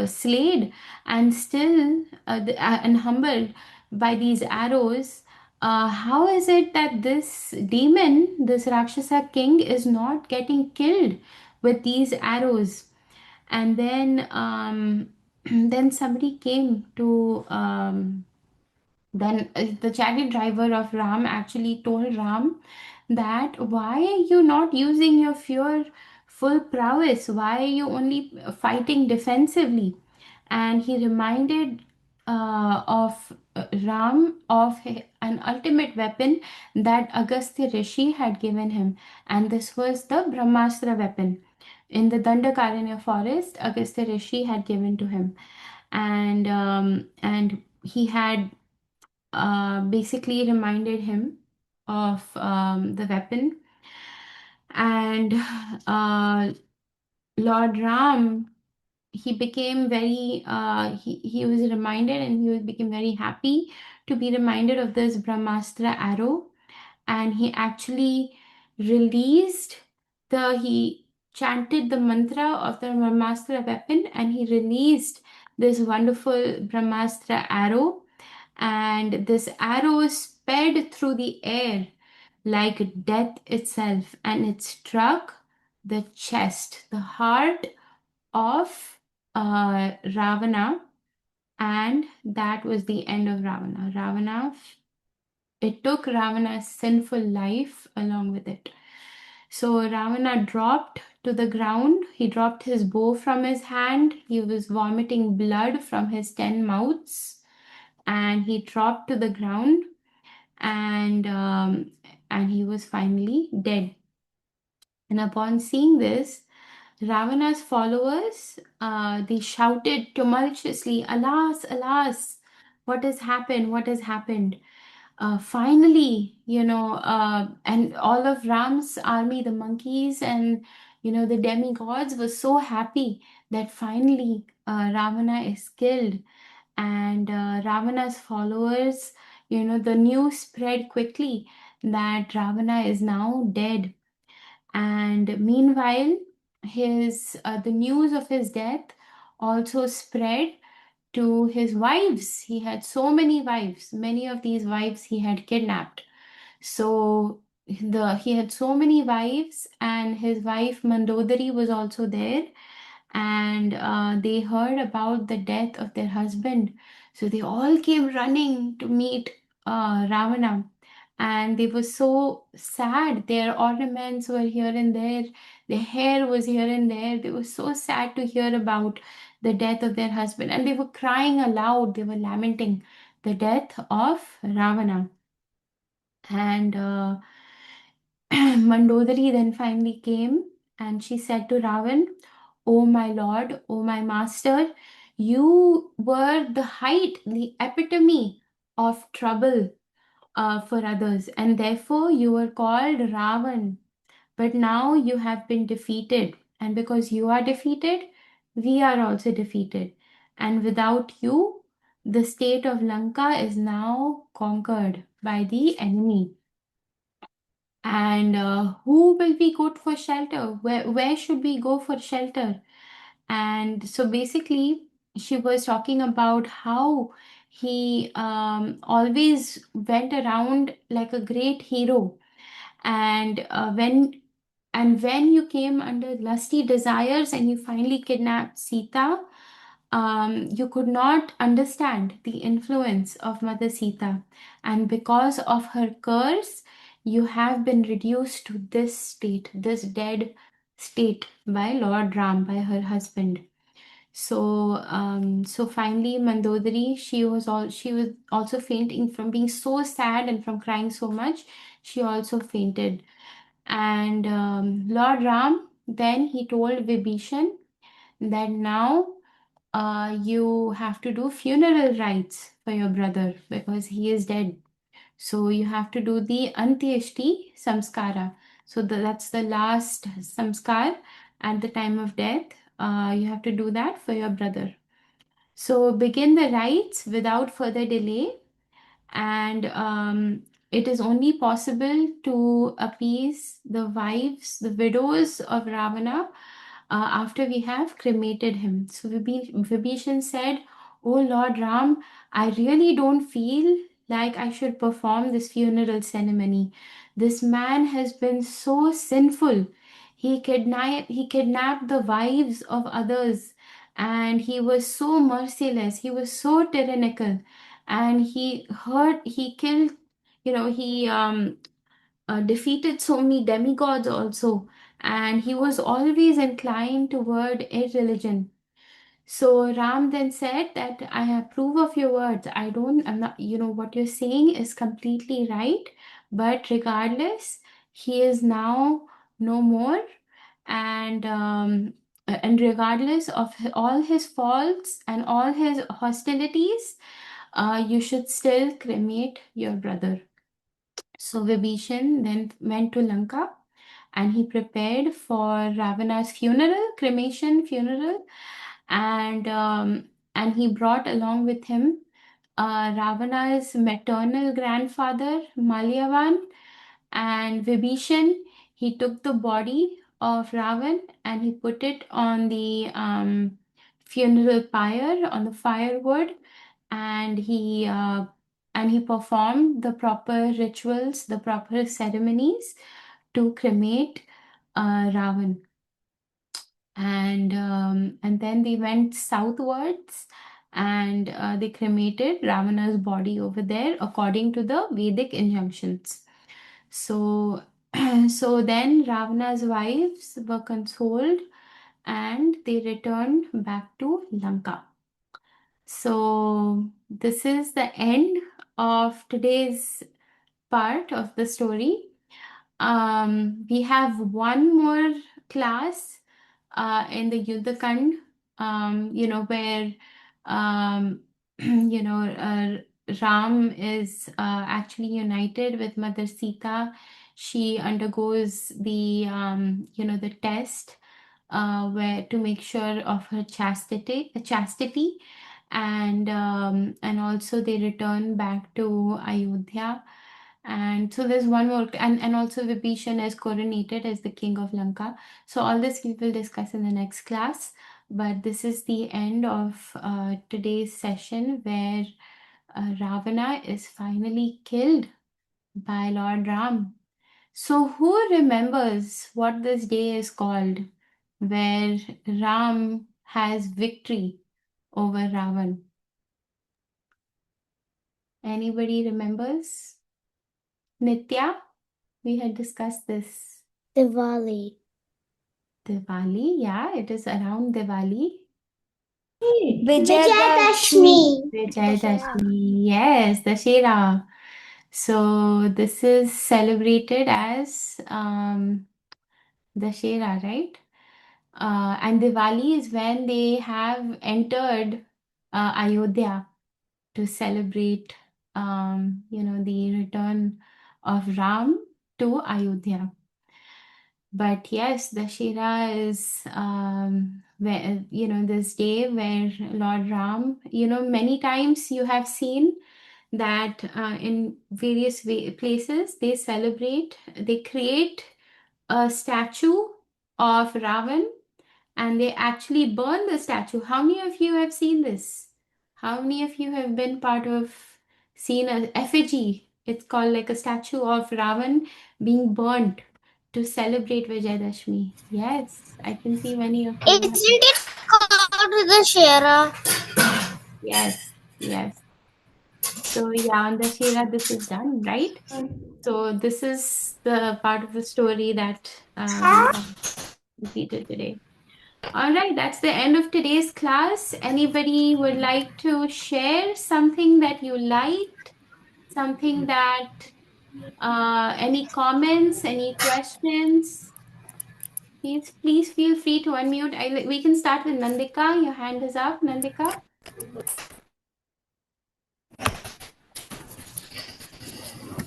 slayed, and still and humbled by these arrows. How is it that this demon, this Rakshasa king, is not getting killed with these arrows? And then then somebody came to then the chariot driver of Ram actually told Ram that why are you not using your full prowess? Why are you only fighting defensively? And he reminded of Ram of an ultimate weapon that Agastya Rishi had given him, and this was the Brahmastra weapon. In the Dandakaranya forest, Agastya Rishi had given to him, and he had basically reminded him of the weapon. And uh, Lord Ram, he became very, he was reminded and became very happy to be reminded of this Brahmastra arrow. And he actually released he chanted the mantra of the Brahmastra weapon and he released this wonderful Brahmastra arrow, and this arrow sped through the air like death itself, and it struck the chest, the heart of Ravana, and that was the end of Ravana. It took Ravana's sinful life along with it. So Ravana dropped to the ground. He dropped his bow from his hand. He was vomiting blood from his 10 mouths, and he dropped to the ground, and he was finally dead. And upon seeing this, Ravana's followers they shouted tumultuously, "Alas, alas! What has happened? What has happened?" Finally, and all of Ram's army, the monkeys and the demigods, were so happy that finally Ravana is killed, and Ravana's followers, the news spread quickly that Ravana is now dead. And meanwhile, his the news of his death also spread to his wives. He had so many wives. Many of these wives he had kidnapped. So he had so many wives, and his wife Mandodari was also there, and they heard about the death of their husband. So they all came running to meet Ravana, and they were so sad. Their ornaments were here and there, their hair was here and there. They were so sad to hear about the death of their husband, and they were crying aloud. They were lamenting the death of Ravana. And Mandodari then finally came and she said to Ravan, "O my lord, O my master, you were the height, the epitome of trouble for others, and therefore you were called Ravan. But now you have been defeated, and because you are defeated, we are also defeated. And without you, the state of Lanka is now conquered by the enemy. And who will be good for shelter? Where should we go for shelter?" And so basically, she was talking about how he always went around like a great hero. And when And when you came under lusty desires and you finally kidnapped Sita, you could not understand the influence of Mother Sita. And because of her curse, you have been reduced to this state, this dead state by Lord Ram, by her husband. So finally, Mandodari, she was also fainting from being so sad and from crying so much. She also fainted. And Lord Ram, then he told Vibhishan that now you have to do funeral rites for your brother because he is dead. So you have to do the Antyeshti samskara. So that's the last samskar at the time of death. You have to do that for your brother. So begin the rites without further delay, and it is only possible to appease the wives, the widows of Ravana after we have cremated him. So Vibhishan said, "Oh Lord Ram, I really don't feel like I should perform this funeral ceremony. This man has been so sinful. He kidnapped the wives of others, and he was so merciless. He was so tyrannical, and he killed, he defeated so many demigods also, and he was always inclined toward irreligion. So Ram then said that I approve of your words. I'm not, what you're saying is completely right, but regardless, he is now no more, and regardless of all his faults and all his hostilities, you should still cremate your brother." So Vibhishan then went to Lanka and he prepared for Ravana's funeral, and he brought along with him Ravana's maternal grandfather Malyavan, and Vibhishan. He took the body of Ravan and he put it on the funeral pyre, on the firewood, and he performed the proper rituals, the proper ceremonies to cremate Ravan. And then they went southwards, and they cremated Ravana's body over there according to the Vedic injunctions. So, so then Ravana's wives were consoled and they returned back to Lanka. So, this is the end of today's part of the story. We have one more class in the Yuddhakand, where um, Ram is actually united with Mother Sita. She undergoes the test where to make sure of her chastity, and also they return back to Ayodhya. And so there's one more, and also Vibhishan is coronated as the king of Lanka. So all this we will discuss in the next class. But this is the end of today's session where Ravana is finally killed by Lord Ram. So who remembers what this day is called, where Ram has victory over Ravan? Anybody remembers? Nitya, we had discussed this. Diwali. Diwali, yeah, it is around Diwali. Vijayadashmi. Vijayadashmi, yes, Dashera. So this is celebrated as Dashera, right? And Diwali is when they have entered Ayodhya to celebrate, the return of Ram to Ayodhya. But yes, Dashera is, where, this day where Lord Ram, many times you have seen that in various places they create a statue of Ravan and they actually burn the statue. How many of you have seen this? How many of you have been seen a effigy? It's called like a statue of Ravan being burnt to celebrate Vijayadashmi? Yes, I can see many of you. Isn't it called the Shera? Yes, yes. So yeah, on Dashera this is done, right? So this is the part of the story that we have completed today. All right, that's the end of today's class. Anybody would like to share something that you liked? Something that, any comments, any questions? Please feel free to unmute. We can start with Nandika. Your hand is up, Nandika.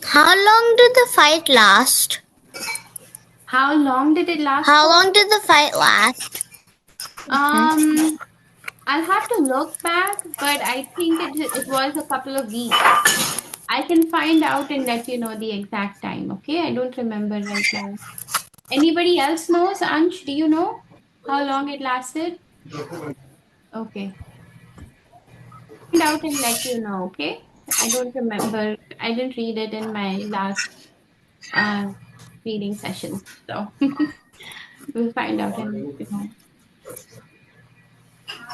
How long did the fight last? How long did it last How for? long did the fight last? Um, I'll have to look back, but I think it was a couple of weeks. I can find out and let you know the exact time, okay? I don't remember right now. Anybody else knows? Ansh, do you know how long it lasted? Okay. Find out and let you know, okay? I don't remember. I didn't read it in my last uh, reading session. So we'll find out and let you know.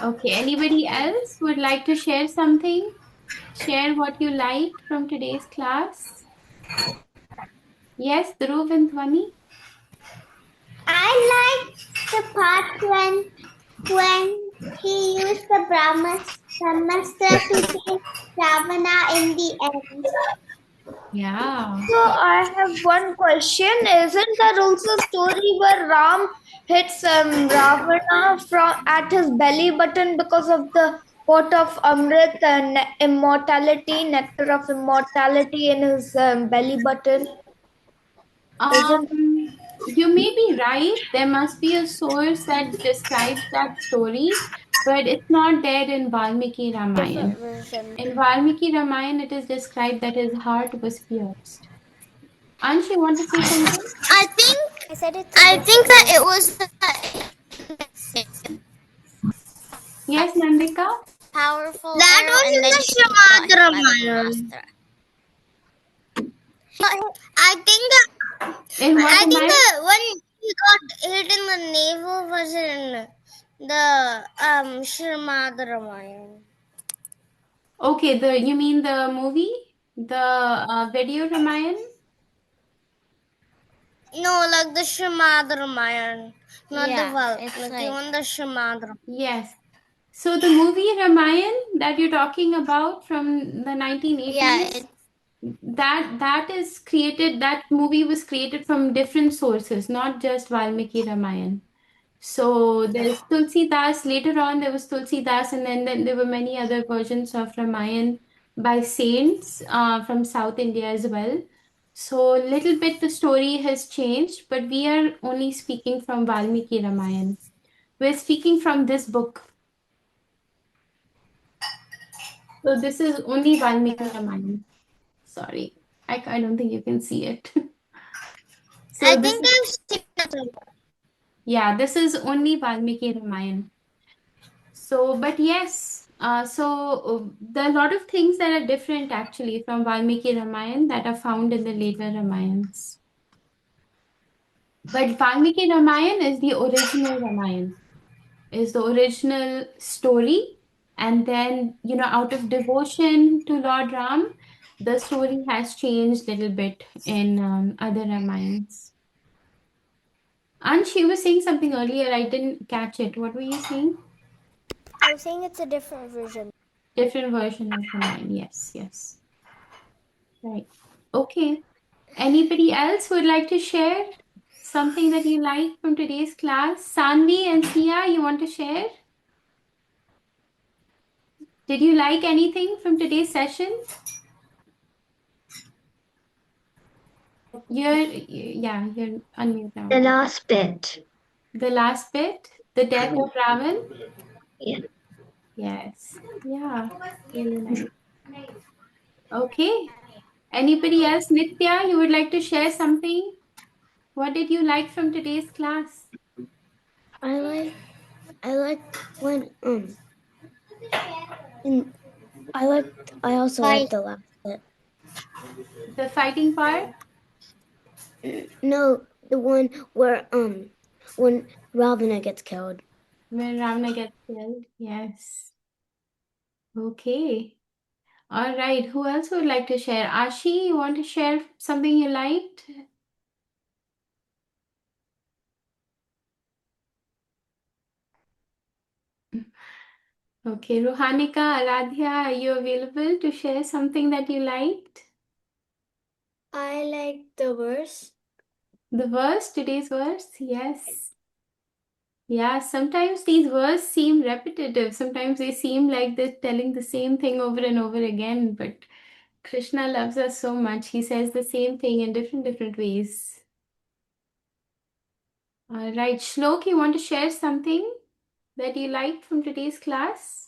Okay. Anybody else would like to share something? Share what you liked from today's class? Yes, Dhruv and Dhwani? I like the part when he used the Brahmastra to kill Ravana in the end. Yeah. So I have one question. Isn't there also a story where Ram hits Ravana from at his belly button because of the pot of Amrit and immortality, nectar of immortality in his belly button? Isn't You may be right. There must be a source that describes that story, but it's not there in Valmiki Different Ramayan. version. In Valmiki Ramayan, it is described that his heart was pierced. Ansh, you want to say something? I said it's a I think different that it version. was Yes, Nandika? powerful that arrow was and in then the he got hit by the Brahmastra. I think that In what I am think I? that when he got hit in the navel was in the Srimad Ramayan. Okay, you mean the movie? The video Ramayan? No, like the Srimad Ramayan, not Yeah, the Val. it's Like like- even the Srimad Ramayan. Yes. So the movie Ramayan that you're talking about from the 1980s, Yeah, that is created, that movie was created from different sources, not just Valmiki Ramayan. So there's Tulsi Das. Later on, there was Tulsi Das, and then there were many other versions of Ramayan by saints from South India as well. So little bit the story has changed, but we are only speaking from Valmiki Ramayan. We're speaking from this book. So this is only Valmiki Ramayan. Sorry, I don't think you can see it. I So this think is, I've seen that. yeah, this is only Valmiki Ramayan. So, but yes, there are a lot of things that are different actually from Valmiki Ramayan that are found in the later Ramayans. But Valmiki Ramayan is the original Ramayan, is the original story. And then, out of devotion to Lord Ram, the story has changed a little bit in other Ramayans. And she was saying something earlier, I didn't catch it. What were you saying? I was saying it's a different version. Different version of Ramayan. Yes, yes. Right. Okay. Anybody else would like to share something that you like from today's class? Sanvi and Sia, you want to share? Did you like anything from today's session? You're unmute now. The last bit. The last bit, the death of Ravan? Yeah. Yes. Yeah, really nice. Okay. Anybody else? Nitya, you would like to share something? What did you like from today's class? I like when and I also like the last bit. The fighting part? No, The one where when Ravana gets killed. When Ravana gets killed. Yes. Okay. All right. Who else would like to share? Ashi, you want to share something you liked? Okay. Rohanika, Aradhya, are you available to share something that you liked? I like the verse. The verse, today's verse? Yes. Yeah, sometimes these verses seem repetitive. Sometimes they seem like they're telling the same thing over and over again. But Krishna loves us so much. He says the same thing in different ways. All right, Shlok, you want to share something that you liked from today's class?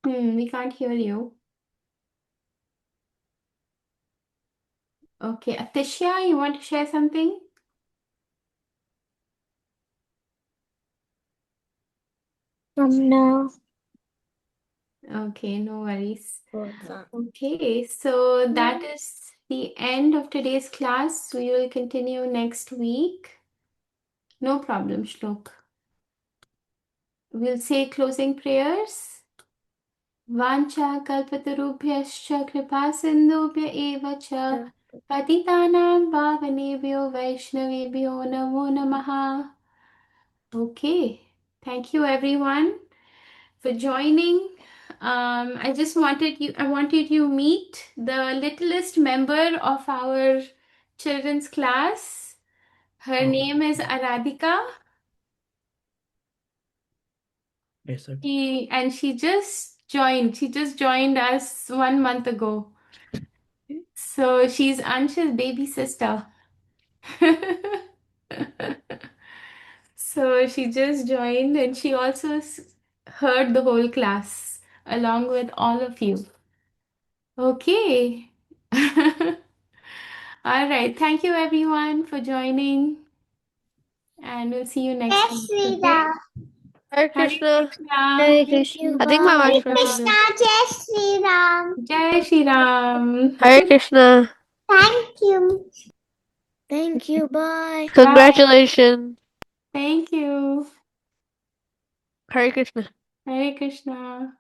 We can't hear you. Okay, Atisha, you want to share something? No. Okay, no worries. What's that? Okay, so that is the end of today's class. We will continue next week. No problem, Shlok. We'll say closing prayers. Vancha kalpatarubhyascha kripa sindhubhya eva cha patitanam pavanebhyo vaishnavebhyo namo namaha. Okay, thank you everyone for joining. I wanted you meet the littlest member of our children's class. Her name is Aradhika. Yes, sir. She just joined. She just joined us 1 month ago. So she's Ansha's baby sister. So she just joined and she also heard the whole class along with all of you. Okay. All right. Thank you everyone for joining. And we'll see you next week. Okay? Hare Hare Krishna. Krishna. Hare Krishna. I think my Bye. mic frozen. Jai Sri Ram. Jai Shri Ram. Hare Krishna. Thank you. Thank you. Bye. Bye. Congratulations. Thank you. Hare Krishna. Hare Krishna.